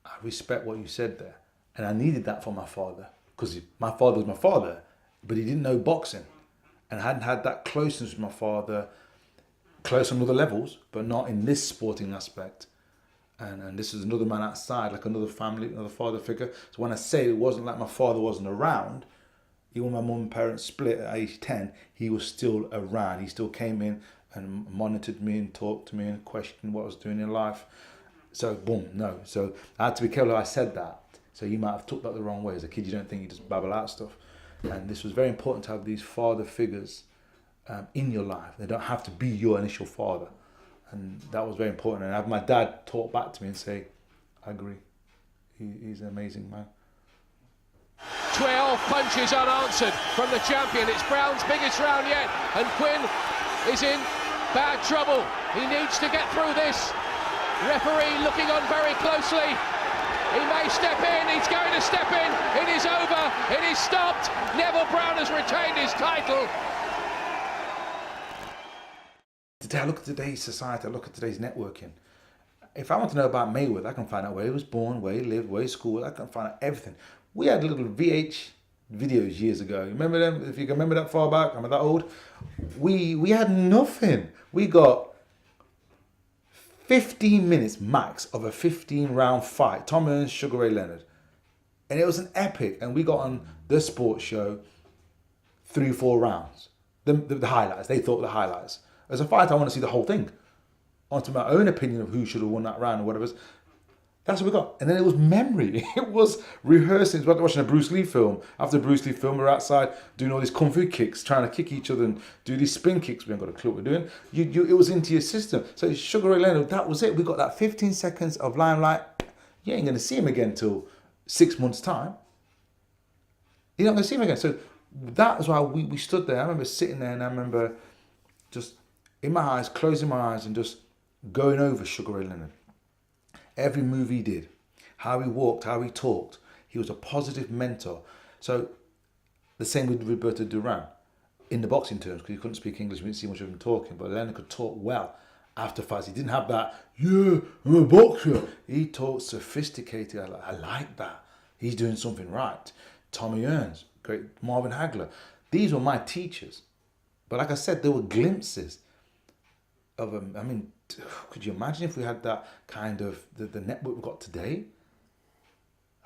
I respect what you said there. And I needed that for my father, because my father was my father, but he didn't know boxing. And I hadn't had that closeness with my father, close on other levels, but not in this sporting aspect. And this is another man outside, like another family, another father figure. So when I say it wasn't like my father wasn't around, even when my mum and parents split at age 10, he was still around. He still came in and monitored me and talked to me and questioned what I was doing in life. So boom, no. So I had to be careful how I said that. So you might have took that the wrong way. As a kid, you don't think you just babble out stuff. And this was very important to have these father figures in your life. They don't have to be your initial father. And that was very important. And I have my dad talk back to me and say, I agree. He's an amazing man. 12 punches unanswered from the champion. It's Brown's biggest round yet. And Quinn is in bad trouble. He needs to get through this. Referee looking on very closely. He may step in, he's going to step in, it is over, it is stopped. Neville Brown has retained his title. Today, I look at today's society, I look at today's networking. If I want to know about Mayweather, I can find out where he was born, where he lived, where he schooled, I can find out everything. We had little VH videos years ago. You remember them? If you can remember that far back, I'm that old. We had nothing. We got 15 minutes max of a 15-round fight. Tom Hearns, Sugar Ray Leonard. And it was an epic. And we got on the sports show 3-4 rounds. The highlights. They thought the highlights. As a fighter, I want to see the whole thing. Onto my own opinion of who should have won that round or whatever. That's what we got. And then it was memory. It was rehearsing. It was like watching a Bruce Lee film. After Bruce Lee film, we're outside doing all these kung fu kicks, trying to kick each other and do these spin kicks. We haven't got a clue what we're doing. It was into your system. So Sugar Ray Leonard, that was it. We got that 15 seconds of limelight. You ain't going to see him again till 6 months' time. You're not going to see him again. So that was why we stood there. I remember sitting there and I remember just in my eyes, closing my eyes and just going over Sugar Ray Leonard. Every move he did, how he walked, how he talked. He was a positive mentor. So the same with Roberto Duran in the boxing terms, because he couldn't speak English, we didn't see much of him talking, but Leonard could talk well after fights. He didn't have that, yeah, I'm a boxer. He talked sophisticated. I like that. He's doing something right. Tommy Hearns, great, Marvin Hagler. These were my teachers. But like I said, there were glimpses of them. I mean, could you imagine if we had that kind of, the network we've got today?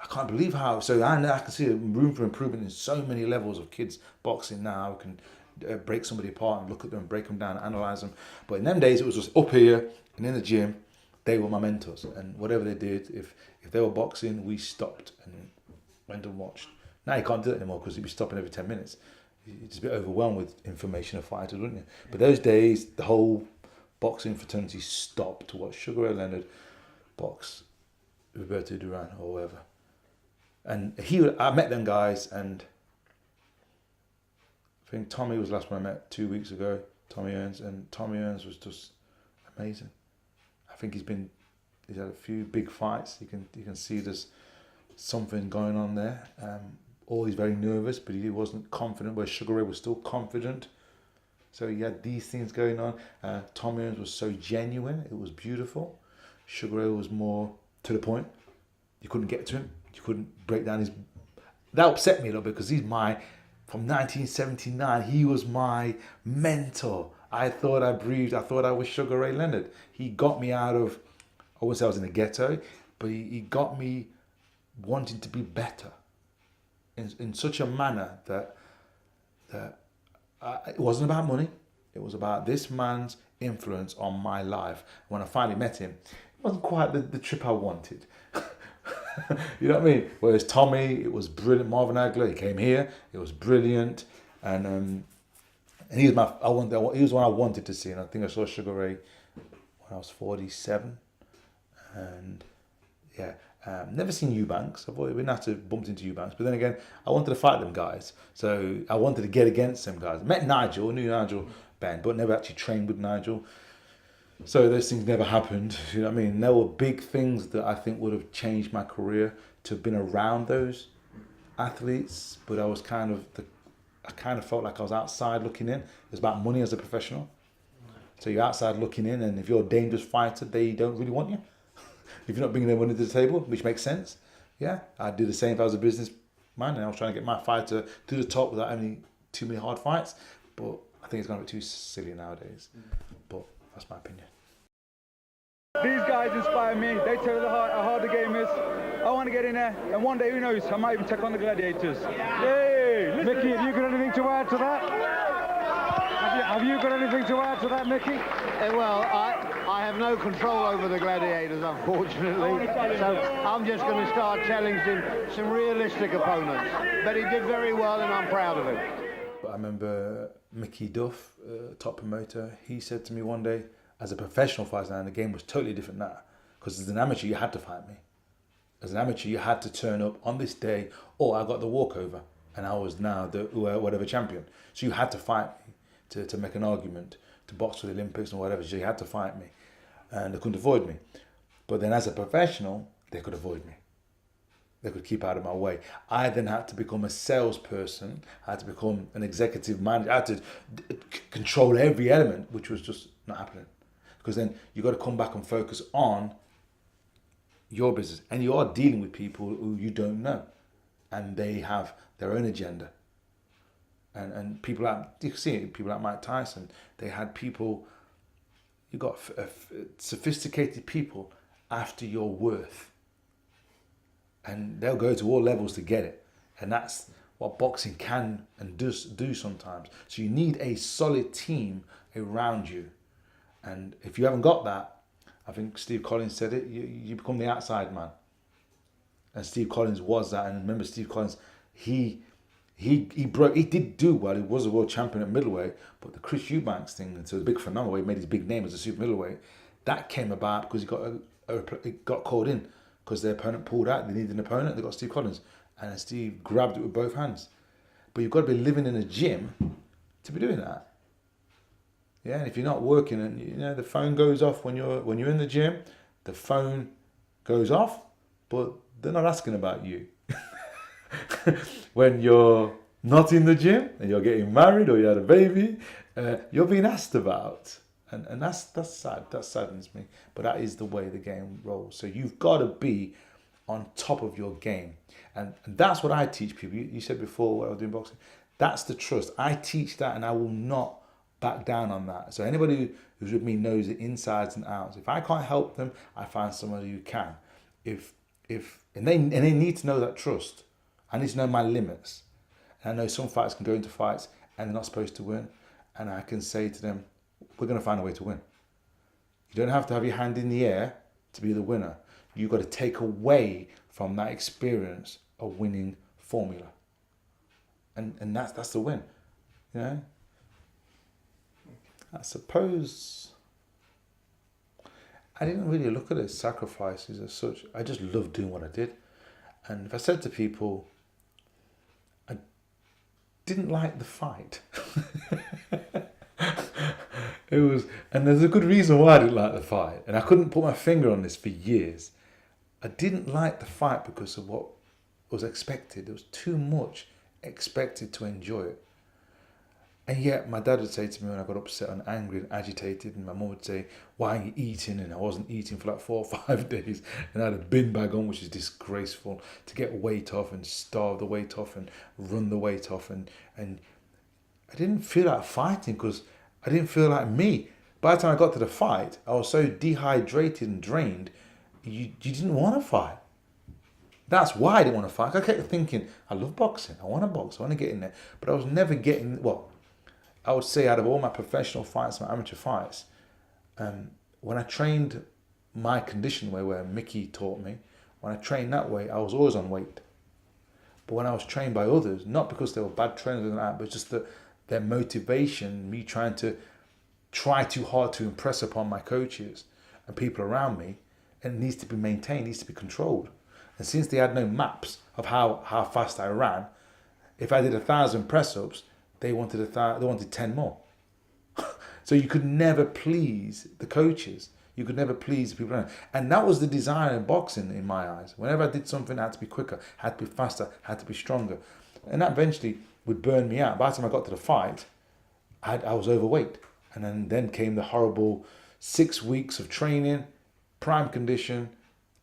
I can't believe how, so I can see a room for improvement in so many levels of kids boxing now. We can break somebody apart and look at them, break them down, analyse them. But in them days, it was just up here and in the gym, they were my mentors. And whatever they did, if they were boxing, we stopped and went and watched. Now you can't do that anymore because you'd be stopping every 10 minutes. You're just a bit overwhelmed with information of fighters, wouldn't you? But those days, the whole boxing fraternity stopped to watch Sugar Ray Leonard box Roberto Duran or whoever. And I met them guys, and I think Tommy was the last one I met 2 weeks ago, Tommy Earns, and Tommy Earns was just amazing. I think he's had a few big fights. You can see there's something going on there. He's very nervous, but he wasn't confident, where Sugar Ray was still confident. So he had these things going on. Tommy Earns was so genuine, it was beautiful. Sugar Ray was more to the point. You couldn't get to him. You couldn't break down his... That upset me a little bit, because from 1979, he was my mentor. I thought I was Sugar Ray Leonard. He got me out of, I wouldn't say I was in the ghetto, but he got me wanting to be better in such a manner that it wasn't about money. It was about this man's influence on my life. When I finally met him, it wasn't quite the trip I wanted. You know what I mean? Whereas Tommy, it was brilliant. Marvin Hagler, he came here, it was brilliant, and he was he was one I wanted to see. And I think I saw Sugar Ray when I was 47, and yeah, never seen Eubanks. I thought we didn't have to bump into Eubanks, but then again, I wanted to fight them guys, so I wanted to get against them guys. Met Nigel, knew Nigel Ben, but never actually trained with Nigel. So those things never happened, you know what I mean? There were big things that I think would have changed my career to have been around those athletes, but I kind of felt like I was outside looking in. It's about money as a professional. So you're outside looking in, and if you're a dangerous fighter, they don't really want you. If you're not bringing their money to the table, which makes sense. Yeah, I'd do the same if I was a businessman and I was trying to get my fighter to the top without having too many hard fights. But I think it's going to be too silly nowadays. But that's my opinion. These guys inspire me. They tell me how hard the game is. I want to get in there, and one day, who knows, I might even take on the Gladiators. Yay! Mickey, have you got anything to add to that? Have you got anything to add to that, Mickey? Well, I have no control over the Gladiators, unfortunately, so I'm just going to start challenging some realistic opponents. But he did very well, and I'm proud of him. I remember Mickey Duff, top promoter, he said to me one day, as a professional fighter, and the game was totally different now, because as an amateur, you had to fight me. As an amateur, you had to turn up on this day, or I got the walkover, and I was now the whatever champion. So you had to fight me to make an argument, to box for the Olympics and whatever. So you had to fight me, and they couldn't avoid me. But then as a professional, they could avoid me. They could keep out of my way. I then had to become a salesperson. I had to become an executive manager. I had to control every element, which was just not happening. Because then you got to come back and focus on your business. And you are dealing with people who you don't know. And they have their own agenda. And people like, you can see it, people like Mike Tyson, they had people, you got sophisticated people after your worth. And they'll go to all levels to get it. And that's what boxing can and does do sometimes. So you need a solid team around you. And if you haven't got that, I think Steve Collins said it, you become the outside man. And Steve Collins was that. And remember, Steve Collins, he did do well. He was a world champion at middleweight, but the Chris Eubanks thing, and so the big phenomenon where he made his big name as a super middleweight, that came about because he got called in because their opponent pulled out. They needed an opponent. They got Steve Collins, and Steve grabbed it with both hands. But you've got to be living in a gym to be doing that. Yeah, and if you're not working, and the phone goes off when you're in the gym, the phone goes off, but they're not asking about you. When you're not in the gym and you're getting married or you had a baby, you're being asked about, and that's sad. That saddens me. But that is the way the game rolls. So you've got to be on top of your game, and that's what I teach people. You said before when I was doing boxing, that's the trust. I teach that, and I will not back down on that. So anybody who's with me knows the insides and outs. If I can't help them, I find somebody who can. And they need to know that trust. I need to know my limits. And I know some fighters can go into fights and they're not supposed to win. And I can say to them, we're going to find a way to win. You don't have to have your hand in the air to be the winner. You've got to take away from that experience a winning formula. And that's the win. You know? I suppose I didn't really look at it as sacrifices as such. I just loved doing what I did. And if I said to people, I didn't like the fight. And there's a good reason why I didn't like the fight. And I couldn't put my finger on this for years. I didn't like the fight because of what was expected. There was too much expected to enjoy it. And yet my dad would say to me when I got upset and angry and agitated, and my mum would say, why are you eating? And I wasn't eating for like 4 or 5 days. And I had a bin bag on, which is disgraceful, to get weight off and starve the weight off and run the weight off. And I didn't feel like fighting because I didn't feel like me. By the time I got to the fight, I was so dehydrated and drained, you didn't want to fight. That's why I didn't want to fight. I kept thinking, I love boxing. I want to box. I want to get in there. But I was never getting, well, I would say out of all my professional fights, my amateur fights, when I trained my conditioning way, where Mickey taught me, when I trained that way, I was always on weight. But when I was trained by others, not because they were bad trainers and that, but just their motivation, me trying to try too hard to impress upon my coaches and people around me, and it needs to be maintained, needs to be controlled. And since they had no maps of how fast I ran, if I did 1,000 press-ups, they wanted 10 more. So you could never please the coaches. You could never please the people around. And that was the design of boxing in my eyes. Whenever I did something, I had to be quicker, had to be faster, had to be stronger. And that eventually would burn me out. By the time I got to the fight, I was overweight. And then came the horrible 6 weeks of training, prime condition,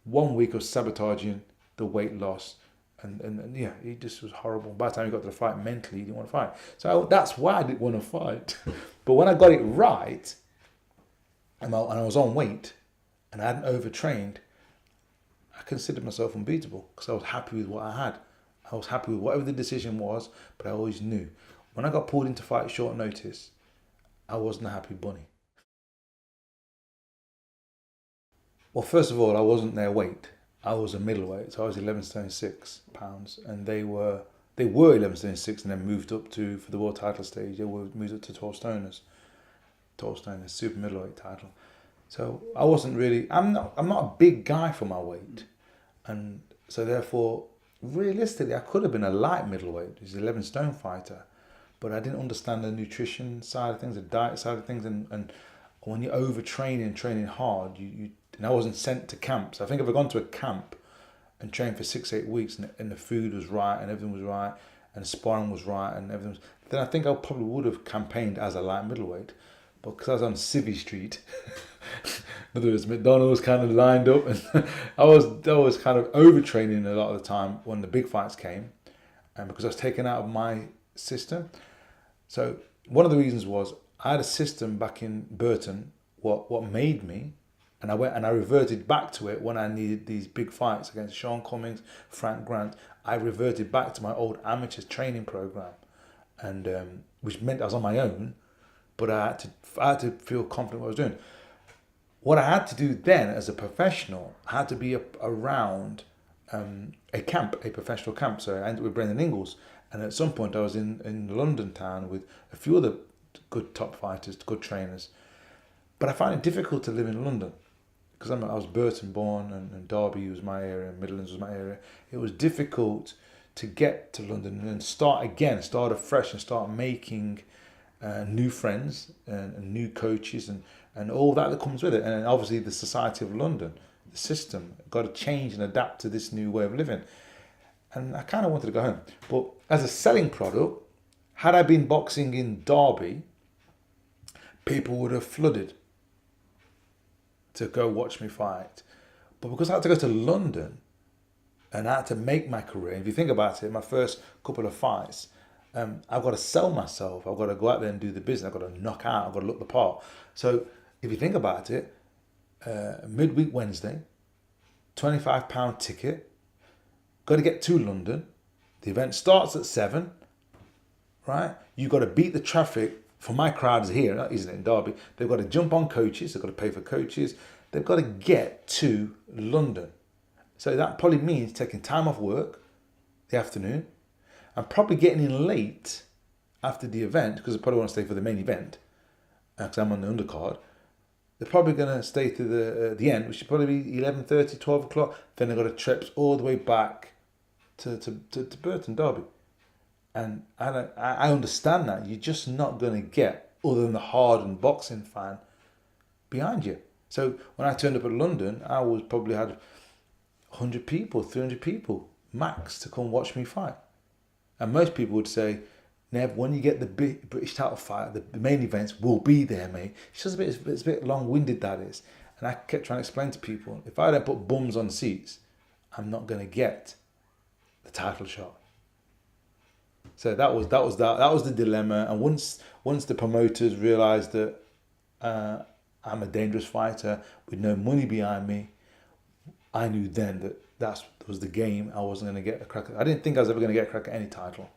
1 week of sabotaging the weight loss. And yeah, it just was horrible. By the time you got to the fight, mentally, you didn't want to fight. So that's why I didn't want to fight. But when I got it right, and I was on weight, and I hadn't overtrained, I considered myself unbeatable because I was happy with what I had. I was happy with whatever the decision was, but I always knew. When I got pulled into fight at short notice, I wasn't a happy bunny. Well, first of all, I wasn't their weight. I was a middleweight, so I was 11 stone 6 pounds, and they were 11 stone 6, and then moved up to, for the world title stage, they were moved up to 12 stoners, super middleweight title. So I wasn't really, I'm not a big guy for my weight, and so therefore, realistically, I could have been a light middleweight, who's an 11 stone fighter, but I didn't understand the nutrition side of things, the diet side of things, and when you're overtraining and training hard, and I wasn't sent to camps. I think if I'd gone to a camp and trained for 6-8 weeks and the food was right and everything was right and the sparring was right and everything was, then I think I probably would have campaigned as a light middleweight. But because I was on Civvy Street, in other words, McDonald's kind of lined up, and I was kind of overtraining a lot of the time when the big fights came, and because I was taken out of my system. So one of the reasons was I had a system back in Burton, what made me, and I reverted back to it when I needed these big fights against Sean Cummings, Frank Grant. I reverted back to my old amateur training program, and which meant I was on my own, but I had to feel confident what I was doing. What I had to do then as a professional, I had to be around a camp, a professional camp. So I ended up with Brendan Ingalls, and at some point I was in London town with a few other good top fighters, good trainers. But I found it difficult to live in London because I was Burton born, and Derby was my area, and Midlands was my area. It was difficult to get to London and start afresh and start making new friends and new coaches and all that comes with it. And obviously the society of London, the system, got to change and adapt to this new way of living. And I kind of wanted to go home. But as a selling product, had I been boxing in Derby, people would have flooded to go watch me fight. But because I had to go to London and I had to make my career, if you think about it, my first couple of fights, I've got to sell myself. I've got to go out there and do the business. I've got to knock out. I've got to look the part. So if you think about it, midweek Wednesday, £25 ticket, got to get to London. The event starts at 7, right? You've got to beat the traffic. For my crowd is here, isn't it, in Derby? They've got to jump on coaches. They've got to pay for coaches. They've got to get to London. So that probably means taking time off work, the afternoon, and probably getting in late after the event, because I probably want to stay for the main event, because I'm on the undercard. they're probably going to stay to the end, which should probably be 11:30, 12 o'clock. Then they've got to trip all the way back to Burton Derby. And I understand that. You're just not going to get, other than the hardened boxing fan, behind you. So when I turned up at London, I was probably had 100 people, 300 people max to come watch me fight. And most people would say, Nev, when you get the big British title fight, the main events will be there, mate. It's just it's a bit long-winded, that is. And I kept trying to explain to people, if I don't put bums on seats, I'm not going to get the title shot. So that was the dilemma. And once the promoters realised that I'm a dangerous fighter with no money behind me, I knew then that was the game. I wasn't going to get a crack. I didn't think I was ever going to get a crack at any title.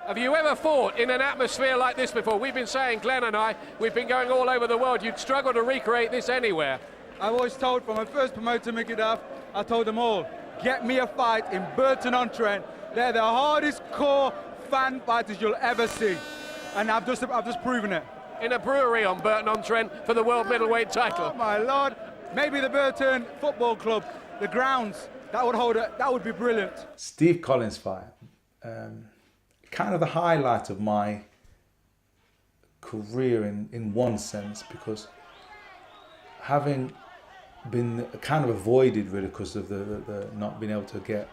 Have you ever fought in an atmosphere like this before? We've been saying, Glenn and I, we've been going all over the world. You'd struggle to recreate this anywhere. I've always told, from my first promoter, Mickey Duff, I told them all, get me a fight in Burton-on-Trent. They're the hardest core fan fighters you'll ever see. And I've just proven it. In a brewery on Burton-on-Trent for the world middleweight title. Oh my Lord, maybe the Burton Football Club, the grounds, that would be brilliant. Steve Collins fight, kind of the highlight of my career in one sense, because having been kind of avoided really because of the not being able to get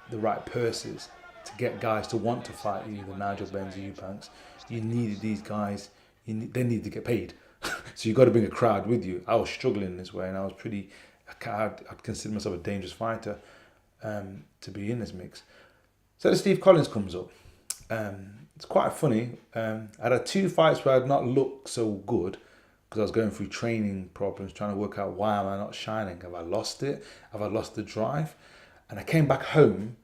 the right purses to get guys to want to fight you, the Nigel Benns, the Eubanks, you needed these guys, they need to get paid. So you've got to bring a crowd with you. I was struggling in this way, and I was I'd consider myself a dangerous fighter to be in this mix. So the Steve Collins comes up. It's quite funny. I had 2 fights where I'd not looked so good because I was going through training problems, trying to work out why am I not shining. Have I lost it? Have I lost the drive? And I came back home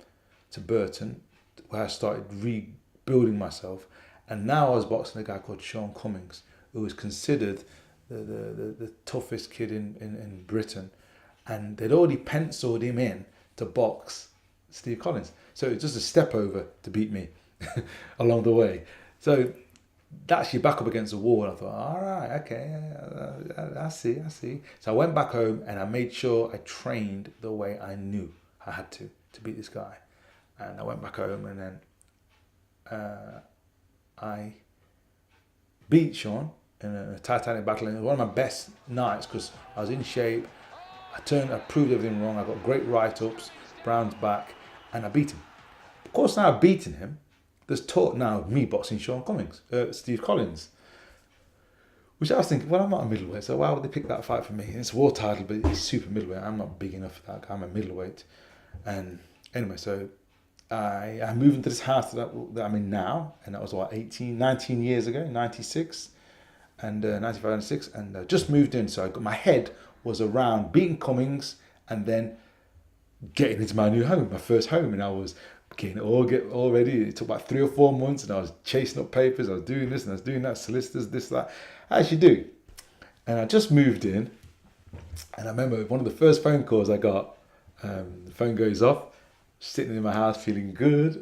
to Burton, where I started rebuilding myself. And now I was boxing a guy called Sean Cummings, who was considered the toughest kid in Britain. And they'd already penciled him in to box Steve Collins. So it was just a step over to beat me along the way. So that's you back up against the wall. And I thought, all right, okay, I see. So I went back home and I made sure I trained the way I knew I had to beat this guy. And I went back home and then I beat Sean in a titanic battle. And it was one of my best nights because I was in shape. I proved everything wrong. I got great write-ups, Brown's back, and I beat him. Of course, now I've beaten him, there's talk now of me boxing Sean Cummings, Steve Collins. Which I was thinking, well, I'm not a middleweight, so why would they pick that fight for me? It's a war title, but it's super middleweight. I'm not big enough for that. I'm a middleweight. And anyway, so I moved into this house that I'm in now, and that was 19 years ago, 96, and 95, 96, and just moved in. So my head was around beating Cummings and then getting into my new home, my first home, and I was getting it all ready. It took about 3 or 4 months, and I was chasing up papers. I was doing this and I was doing that, solicitors, this, that, as you do. And I just moved in, and I remember one of the first phone calls I got. The phone goes off, sitting in my house feeling good,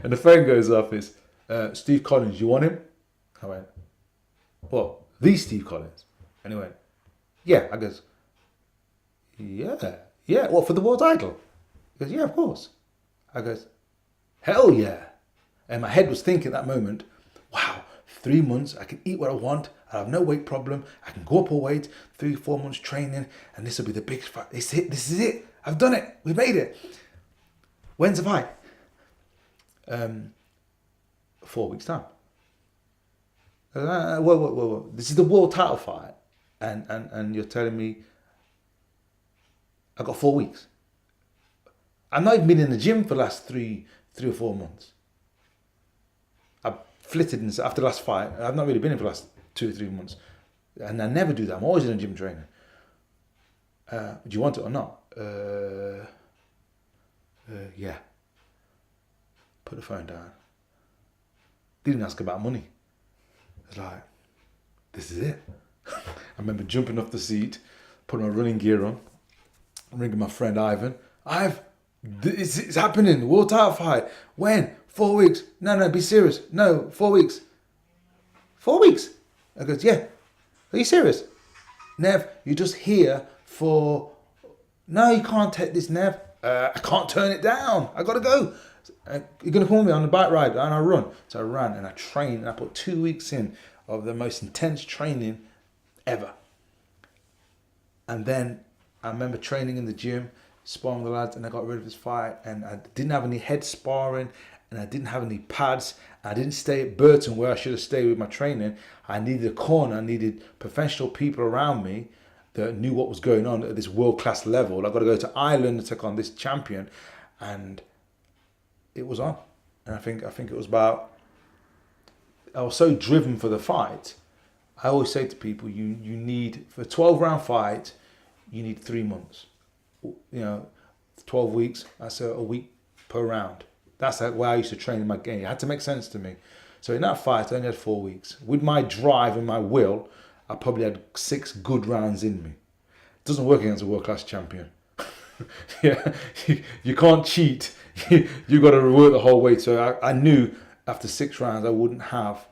and the phone goes off. It's Steve Collins. You want him? I went, what? The Steve Collins? And he went, yeah. I goes, yeah. What, for the world title? He goes, yeah, of course. I goes, hell yeah. And my head was thinking at that moment, wow, 3 months, I can eat what I want, I have no weight problem, I can go up a weight, 3-4 months training, and this will be the big fight. This is it. I've done it. We made it. When's the fight? 4 weeks time. Whoa. This is the world title fight, and you're telling me I got 4 weeks. I've not even been in the gym for the last 3 or 4 months. I flitted after the last fight. I've not really been in for the last 2 or 3 months. And I never do that. I'm always in a gym training. Do you want it or not? Yeah. Put the phone down. Didn't ask about money. It's like, this is it. I remember jumping off the seat, putting my running gear on, ringing my friend Ivan. It's happening, world title fight. When? 4 weeks. No, be serious. No, 4 weeks. 4 weeks? I goes, yeah. Are you serious? Nev, you're just here for... No, you can't take this, Nev. I can't turn it down. I got to go. You're going to call me on the bike ride, and I run. So I ran and I trained, and I put 2 weeks in of the most intense training ever. And then I remember training in the gym, sparring with the lads, and I got rid of this fight, and I didn't have any head sparring, and I didn't have any pads. I didn't stay at Burton where I should have stayed with my training. I needed a corner. I needed professional people around me that knew what was going on at this world-class level. I got to go to Ireland to take on this champion, and it was on. And I think it was about... I was so driven for the fight. I always say to people, you need, for a 12-round fight, you need 3 months. 12 weeks, that's a week per round. That's the way I used to train in my game. It had to make sense to me. So in that fight, I only had 4 weeks. With my drive and my will, I probably had 6 good rounds in me. It doesn't work against a world-class champion. Yeah, you can't cheat. You got to work the whole way. So I knew after 6 rounds, I wouldn't have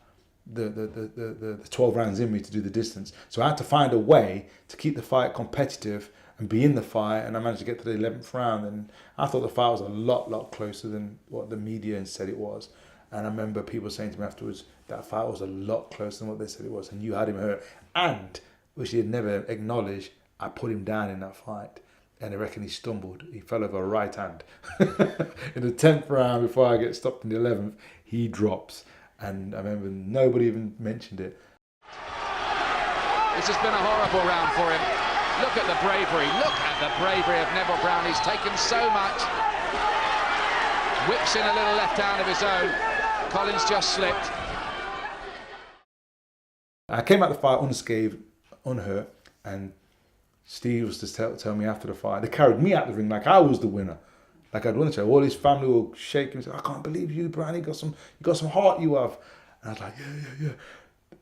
the 12 rounds in me to do the distance. So I had to find a way to keep the fight competitive and be in the fight, and I managed to get to the 11th round, and I thought the fight was a lot closer than what the media said it was. And I remember people saying to me afterwards, that fight was a lot closer than what they said it was, and you had him hurt. And, which he had never acknowledged, I put him down in that fight, and I reckon he stumbled. He fell over a right hand. In the 10th round, before I get stopped in the 11th, he drops. And I remember nobody even mentioned it. This has been a horrible round for him. Look at the bravery. Look at the bravery of Neville Brown. He's taken so much. Whips in a little left hand of his own. Collins just slipped. I came out the fight unscathed, unhurt, and Steve was to tell me after the fight. They carried me out the ring like I was the winner. Like I'd won it. All his family were shaking. Said, I can't believe you, Brown. You got some heart, you have. And I was like, yeah.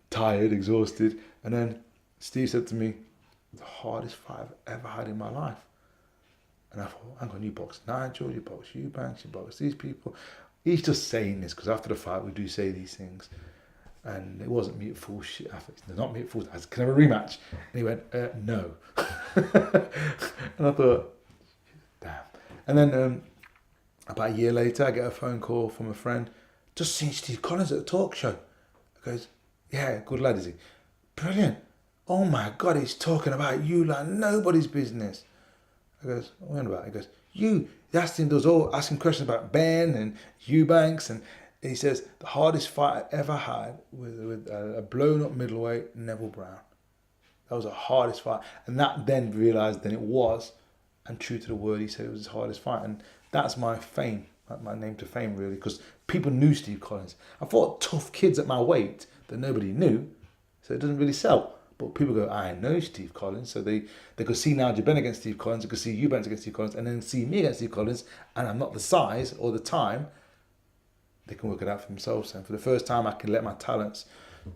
Tired, exhausted. And then Steve said to me, the hardest fight I've ever had in my life. And I thought, hang on, you box Nigel, you box Eubanks, you box these people. He's just saying this because after the fight we do say these things. And it wasn't me at full shit. They're not me at full. I said, can I have a rematch? And he went, no. And I thought, damn. And then about a year later, I get a phone call from a friend. Just seen Steve Collins at a talk show. I goes, yeah, good lad, is he? Brilliant. Oh my God, he's talking about you like nobody's business. I goes, what about? He goes, you. He asked him, asking questions about Ben and Eubanks, and he says the hardest fight I ever had with a blown up middleweight, Neville Brown. That was the hardest fight, and that then realised then it was, and true to the word, he said it was his hardest fight, and that's my fame, my name to fame really, because people knew Steve Collins. I fought tough kids at my weight that nobody knew, so it doesn't really sell. But people go, I know Steve Collins. So they could see Nigel Benn against Steve Collins, they could see Eubanks against Steve Collins, and then see me against Steve Collins, and I'm not the size or the time. They can work it out for themselves. And for the first time, I can let my talents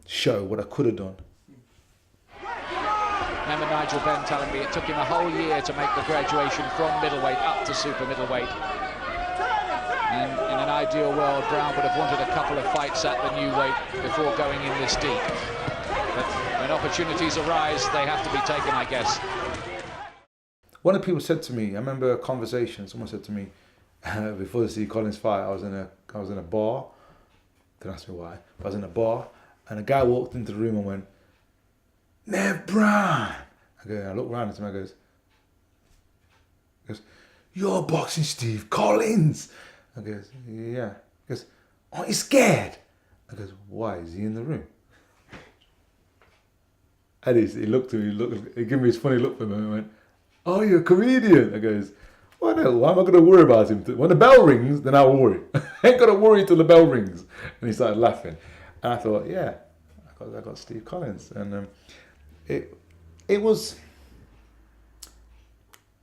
show what I could have done. Remember Nigel Benn telling me it took him a whole year to make the graduation from middleweight up to super middleweight. And in an ideal world, Brown would have wanted a couple of fights at the new weight before going in this deep. But when opportunities arise, they have to be taken, I guess. One of the people said to me, I remember a conversation, someone said to me, before the Steve Collins fight, I was in a bar, don't ask me why, but I was in a bar, and a guy walked into the room and went, Nev Brown! I looked around at him, I goes, you're boxing Steve Collins! I goes, yeah. He goes, aren't you scared? I goes, why, is he in the room? And he looked at me, he gave me his funny look for me and went, oh, you're a comedian. I goes, well, no, why am I going to worry about him? When the bell rings, then I'll worry. I ain't got to worry till the bell rings. And he started laughing. And I thought, yeah, I got Steve Collins. And it was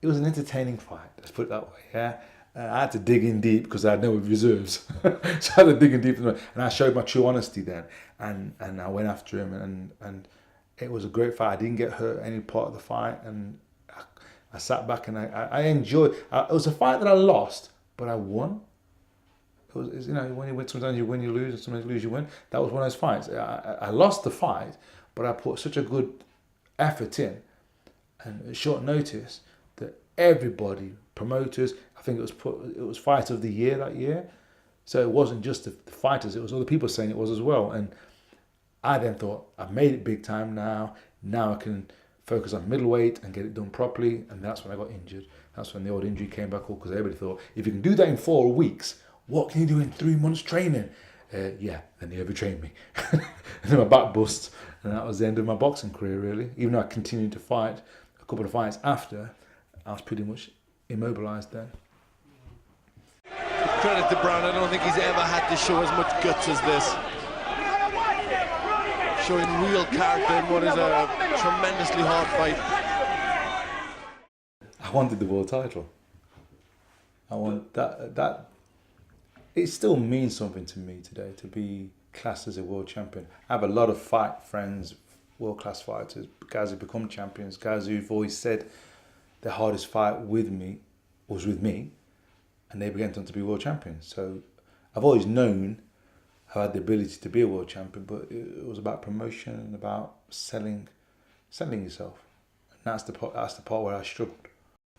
an entertaining fight, let's put it that way, yeah. I had to dig in deep because I had no reserves. So I had to dig in deep, and I showed my true honesty then. And I went after him, and it was a great fight. I didn't get hurt any part of the fight, and I sat back and I enjoyed. It was a fight that I lost, but I won. It was, when you win, sometimes you win, you lose, and sometimes you lose, you win. That was one of those fights. I lost the fight, but I put such a good effort in and at short notice that everybody, promoters, I think it was Fight of the Year that year. So it wasn't just the fighters, it was other people saying it was as well. And I then thought, I've made it big time now. Now I can focus on middleweight and get it done properly. And that's when I got injured. That's when the old injury came back up, because everybody thought, if you can do that in 4 weeks, what can you do in 3 months training? Yeah, then they overtrained me. And then my back bust. And that was the end of my boxing career, really. Even though I continued to fight a couple of fights after, I was pretty much immobilised then. Credit to Brown, I don't think he's ever had to show as much guts as this. Showing real character in what is a tremendously hard fight. I wanted the world title. I want that. It still means something to me today to be classed as a world champion. I have a lot of fight friends, world-class fighters, guys who become champions, guys who've always said their hardest fight with me was with me, and they began to be world champions. So I've always known I had the ability to be a world champion, but it was about promotion and about selling yourself. And that's the part where I struggled.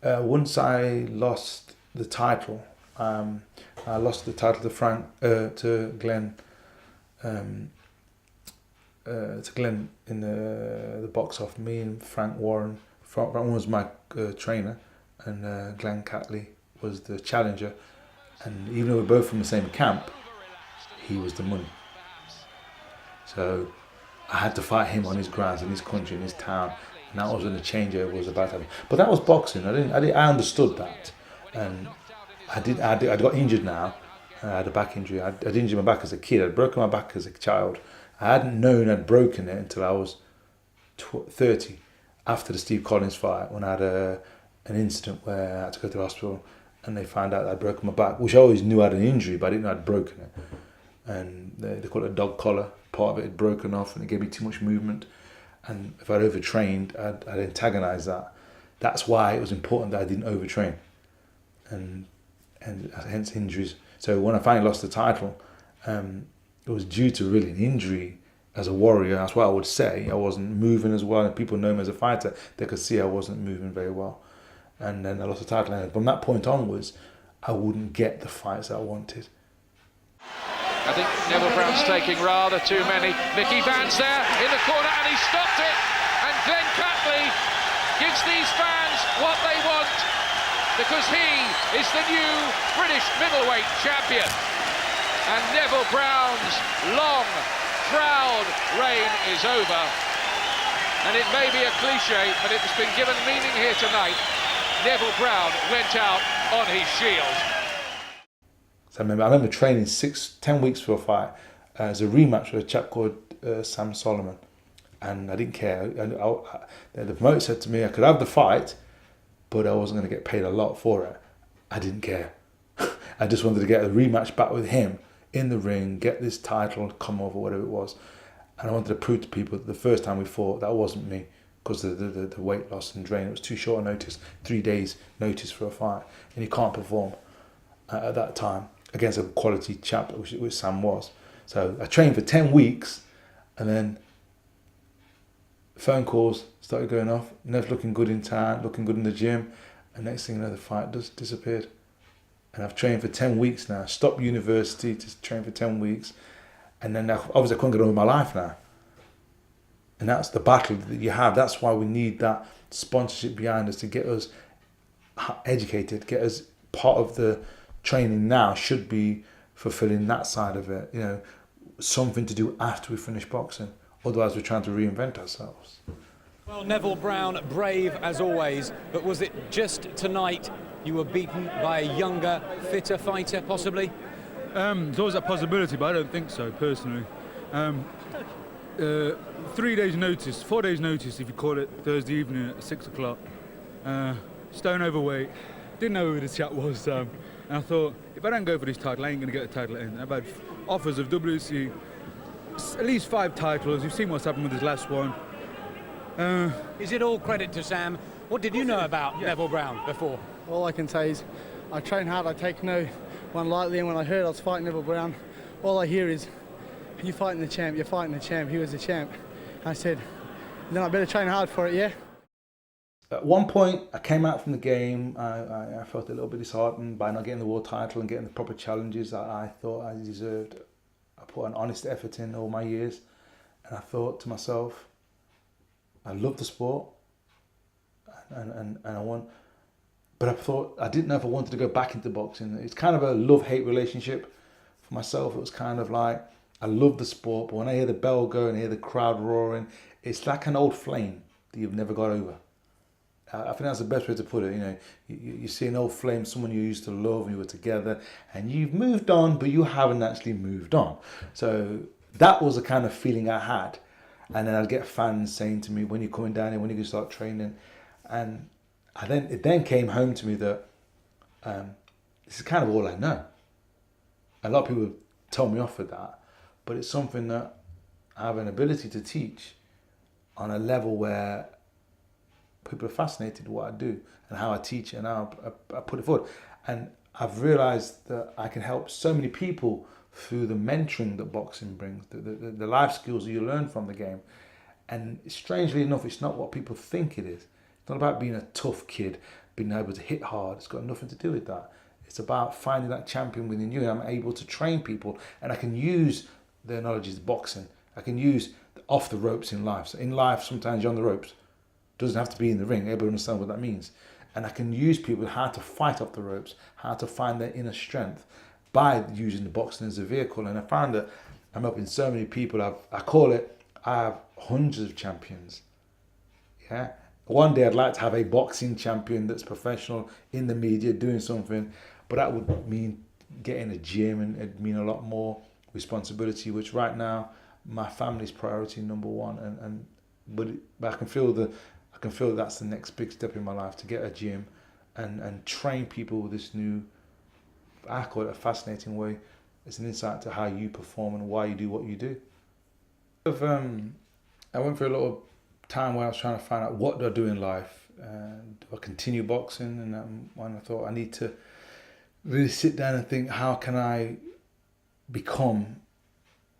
Once I lost the title, I lost the title to Glenn in the box off. Me and Frank Warren. Frank Warren was my trainer, and Glenn Catley was the challenger. And even though we're both from the same camp, he was the money. So I had to fight him on his grounds, in his country, in his town. And that was when the changeover was about to happen. But that was boxing. I understood that. And I got injured now. I had a back injury. I'd injured my back as a kid. I'd broken my back as a child. I hadn't known I'd broken it until I was 30, after the Steve Collins fight, when I had an incident where I had to go to the hospital and they found out I'd broken my back, which I always knew I had an injury, but I didn't know I'd broken it. And they call it a dog collar. Part of it had broken off and it gave me too much movement. And if I'd overtrained, I'd antagonise that. That's why it was important that I didn't overtrain. And hence injuries. So when I finally lost the title, it was due to really an injury as a warrior. That's what I would say. I wasn't moving as well, and people know me as a fighter. They could see I wasn't moving very well. And then I lost the title. And from that point onwards, I wouldn't get the fights that I wanted. I think Neville Brown's taking rather too many. Mickey Van's there in the corner and he stopped it. And Glenn Catley gives these fans what they want, because he is the new British Middleweight champion. And Neville Brown's long, proud reign is over. And it may be a cliche, but it's been given meaning here tonight. Neville Brown went out on his shield. So I remember training 10 weeks for a fight as a rematch with a chap called Sam Solomon. And I didn't care. The promoter said to me I could have the fight, but I wasn't going to get paid a lot for it. I didn't care. I just wanted to get a rematch back with him in the ring, get this title, come over, whatever it was. And I wanted to prove to people that the first time we fought, that wasn't me, because the weight loss and drain, it was too short a notice, 3 days notice for a fight. And you can't perform at that time against a quality chap, which Sam was. So I trained for 10 weeks, and then phone calls started going off. Nev's looking good in town, looking good in the gym, and next thing you know, the fight just disappeared. And I've trained for 10 weeks now. Stopped university to train for 10 weeks, and then obviously I couldn't get on with my life now. And that's the battle that you have. That's why we need that sponsorship behind us to get us educated, get us part of the training now should be fulfilling that side of it, you know, something to do after we finish boxing. Otherwise we're trying to reinvent ourselves. Well, Neville Brown, brave as always, but was it just tonight you were beaten by a younger, fitter fighter, possibly? There's always that possibility, but I don't think so, personally. 3 days notice, 4 days notice if you call it Thursday evening at 6 o'clock. Stone overweight, didn't know who this chap was, and I thought, if I don't go for this title, I ain't going to get the title at the end. I've had offers of WC, at least 5 titles. You've seen what's happened with this last one. Is it all credit to Sam? What did you know about Neville Brown before? All I can say is I train hard, I take no one lightly, and when I heard I was fighting Neville Brown, all I hear is, you're fighting the champ, you're fighting the champ. He was the champ. I said, then I better train hard for it, yeah? At one point, I came out from the game. I felt a little bit disheartened by not getting the world title and getting the proper challenges that I thought I deserved. I put an honest effort in all my years, and I thought to myself, I love the sport, and I want, but I thought I didn't know if I wanted to go back into boxing. It's kind of a love-hate relationship for myself. It was kind of like, I love the sport, but when I hear the bell go and hear the crowd roaring, it's like an old flame that you've never got over. I think that's the best way to put it. You know, you see an old flame, someone you used to love, and you were together, and you've moved on, but you haven't actually moved on. So that was the kind of feeling I had. And then I'd get fans saying to me, when you're coming down here, when are you going to start training? And it then came home to me that this is kind of all I know. A lot of people tell me off for that, but it's something that I have an ability to teach on a level where people are fascinated with what I do and how I teach and how I put it forward. And I've realized that I can help so many people through the mentoring that boxing brings, the life skills that you learn from the game. And strangely enough, it's not what people think it is. It's not about being a tough kid, being able to hit hard. It's got nothing to do with that. It's about finding that champion within you. And I'm able to train people, and I can use their knowledge of boxing. I can use off the ropes in life. So in life, sometimes you're on the ropes. Doesn't have to be in the ring. Everybody understands what that means. And I can use people how to fight off the ropes, how to find their inner strength by using the boxing as a vehicle. And I found that I'm helping so many people. I have hundreds of champions. Yeah. One day I'd like to have a boxing champion that's professional in the media doing something, but that would mean getting a gym, and it'd mean a lot more responsibility, which right now my family's priority number one. But I can feel that's the next big step in my life, to get a gym and train people with this new, I call it a fascinating way. It's an insight to how you perform and why you do what you do. I went through a little time where I was trying to find out, what do I do in life? Do I continue boxing? And when I thought I need to really sit down and think, how can I become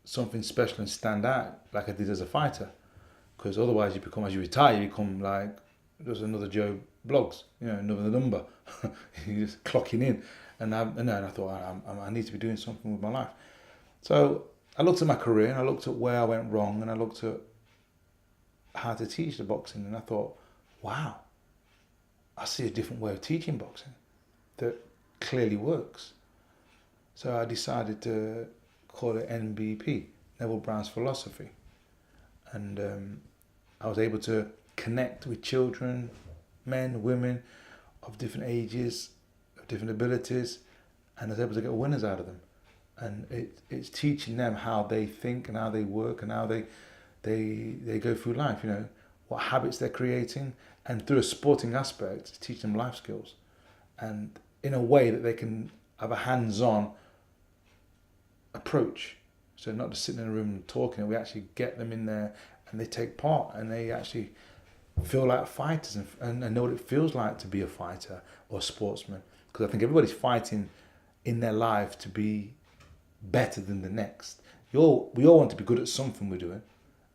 something special and stand out like I did as a fighter? Because otherwise you become, as you retire, you become like just another Joe Blogs, another number. You're just clocking in. And I thought, I need to be doing something with my life. So I looked at my career, and I looked at where I went wrong, and I looked at how to teach the boxing, and I thought, wow, I see a different way of teaching boxing that clearly works. So I decided to call it NBP, Neville Brown's philosophy. And I was able to connect with children, men, women of different ages, of different abilities, and I was able to get winners out of them. And it's teaching them how they think and how they work and how they go through life, what habits they're creating. And through a sporting aspect, teach them life skills. And in a way that they can have a hands-on approach. So not just sitting in a room and talking, we actually get them in there and they take part and they actually feel like fighters and know what it feels like to be a fighter or a sportsman. Because I think everybody's fighting in their life to be better than the next. We all want to be good at something we're doing.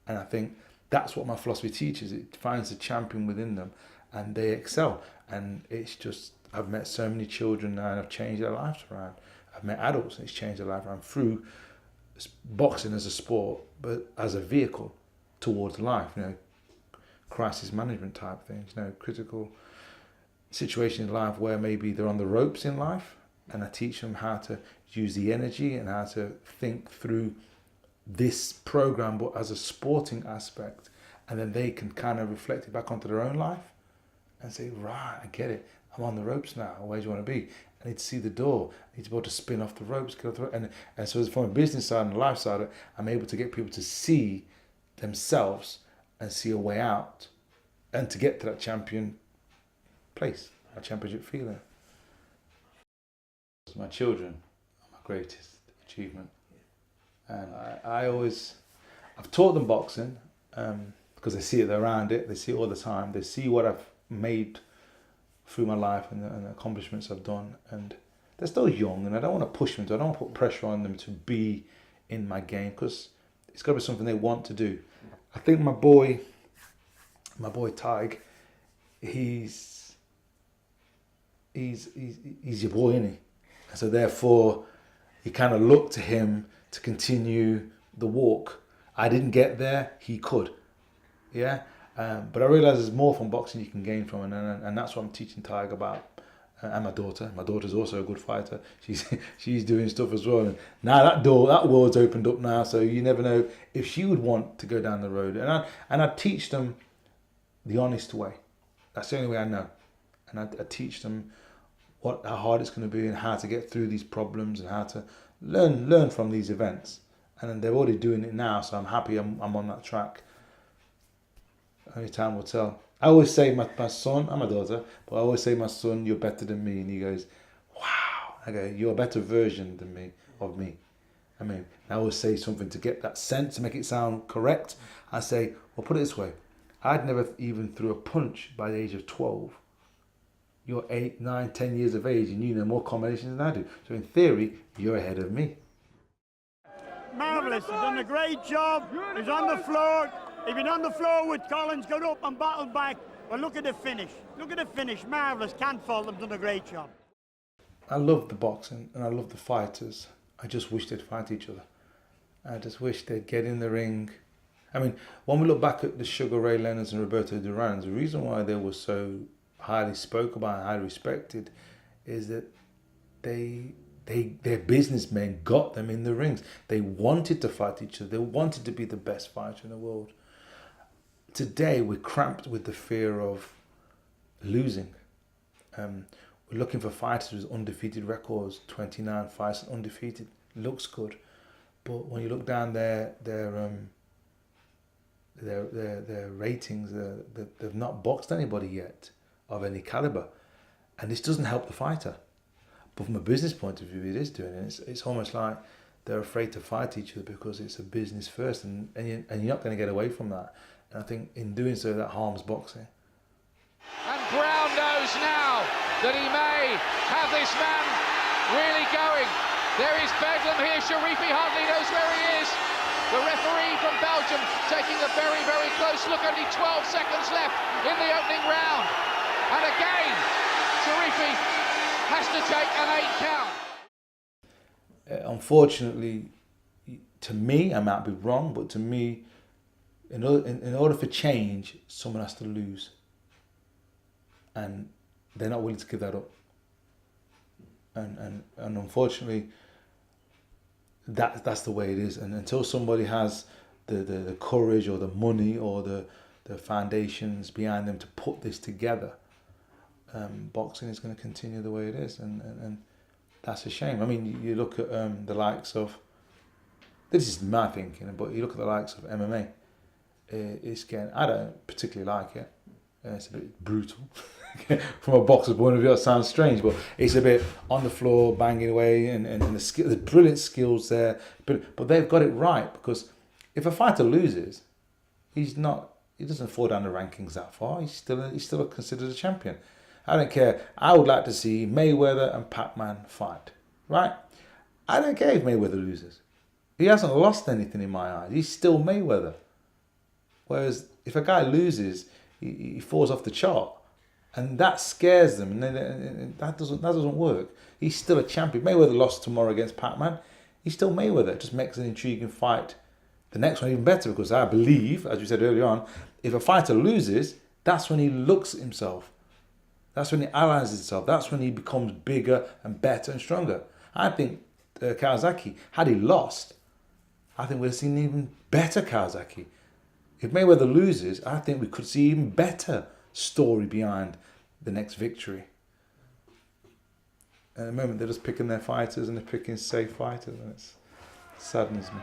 And I think that's what my philosophy teaches. It finds the champion within them and they excel. And it's just, I've met so many children now and I've changed their lives around. I've met adults and it's changed their life around through boxing as a sport, but as a vehicle towards life, crisis management type things, critical situation in life where maybe they're on the ropes in life, and I teach them how to use the energy and how to think through this program, but as a sporting aspect, and then they can kind of reflect it back onto their own life and say, right, I get it. I'm on the ropes now. Where do you want to be? I need to see the door. I need to be able to spin off the ropes, get off the ropes. And so from a business side and a life side, I'm able to get people to see themselves and see a way out and to get to that champion place, a championship feeling. My children are my greatest achievement. And I've taught them boxing because they see it around it. They see it all the time. They see what I've made through my life and the accomplishments I've done, and they're still young, and I don't want to push them I don't want to put pressure on them to be in my game, because it's got to be something they want to do. I think my boy Tig, he's your boy, isn't he? And so therefore, you kind of look to him to continue the walk. I didn't get there, he could, yeah. But I realise there's more from boxing you can gain from, and that's what I'm teaching Tig about. And my daughter. My daughter's also a good fighter. She's doing stuff as well. And now that world's opened up now, so you never know if she would want to go down the road. And I teach them the honest way. That's the only way I know. And I teach them how hard it's going to be and how to get through these problems and how to learn from these events. And they're already doing it now, so I'm happy I'm on that track. Only time will tell. I always say my son and my daughter, but I always say my son, you're better than me. And he goes, wow. I go, you're a better version than me, of me. I mean, I always say something to get that sense, to make it sound correct. I say, well, put it this way. I'd never even threw a punch by the age of 12. You're 8, 9, 10 years of age and you know more combinations than I do. So in theory, you're ahead of me. Marvellous, he's done a great job. He's on the floor. He's been on the floor with Collins, got up and battled back. But look at the finish. Look at the finish. Marvellous. Can't fault them. Done a great job. I love the boxing and I love the fighters. I just wish they'd fight each other. I just wish they'd get in the ring. I mean, when we look back at the Sugar Ray Leonards and Roberto Duran's, the reason why they were so highly spoken about and highly respected is that their businessmen got them in the rings. They wanted to fight each other. They wanted to be the best fighter in the world. Today, we're cramped with the fear of losing. We're looking for fighters with undefeated records, 29 fights undefeated. Looks good. But when you look down their ratings, they've not boxed anybody yet of any caliber. And this doesn't help the fighter. But from a business point of view, it is doing it. It's almost like they're afraid to fight each other because it's a business first, and you're not going to get away from that. And I think in doing so, that harms boxing. And Brown knows now that he may have this man really going. There is Bedlam here. Sharifi hardly knows where he is. The referee from Belgium taking a very, very close look. Only 12 seconds left in the opening round. And again, Sharifi has to take an 8 count. Unfortunately, to me, I might be wrong, but to me, in order for change, someone has to lose. And they're not willing to give that up. And unfortunately, that's the way it is. And until somebody has the courage or the money or the foundations behind them to put this together, boxing is going to continue the way it is, and that's a shame. I mean, you look at the likes of, this is my thinking, but you look at the likes of MMA. It's getting, I don't particularly like it. It's a bit brutal. From a boxer's point of view, that sounds strange, but it's a bit on the floor, banging away, and the brilliant skills there. But they've got it right, because if a fighter loses, he doesn't fall down the rankings that far. He's still considered a champion. I don't care. I would like to see Mayweather and Pac-Man fight, right? I don't care if Mayweather loses. He hasn't lost anything in my eyes. He's still Mayweather. Whereas if a guy loses, he falls off the chart, and that scares them, and that doesn't work. He's still a champion. Mayweather lost tomorrow against Pac-Man. He's still Mayweather. It just makes an intriguing fight. The next one even better, because I believe, as you said earlier on, if a fighter loses, that's when he looks at himself. That's when he analyzes himself. That's when he becomes bigger and better and stronger. I think Kawasaki, had he lost, I think we'd have seen an even better Kawasaki. If Mayweather loses, I think we could see even better story behind the next victory. At the moment, they're just picking their fighters and they're picking safe fighters, and it saddens me.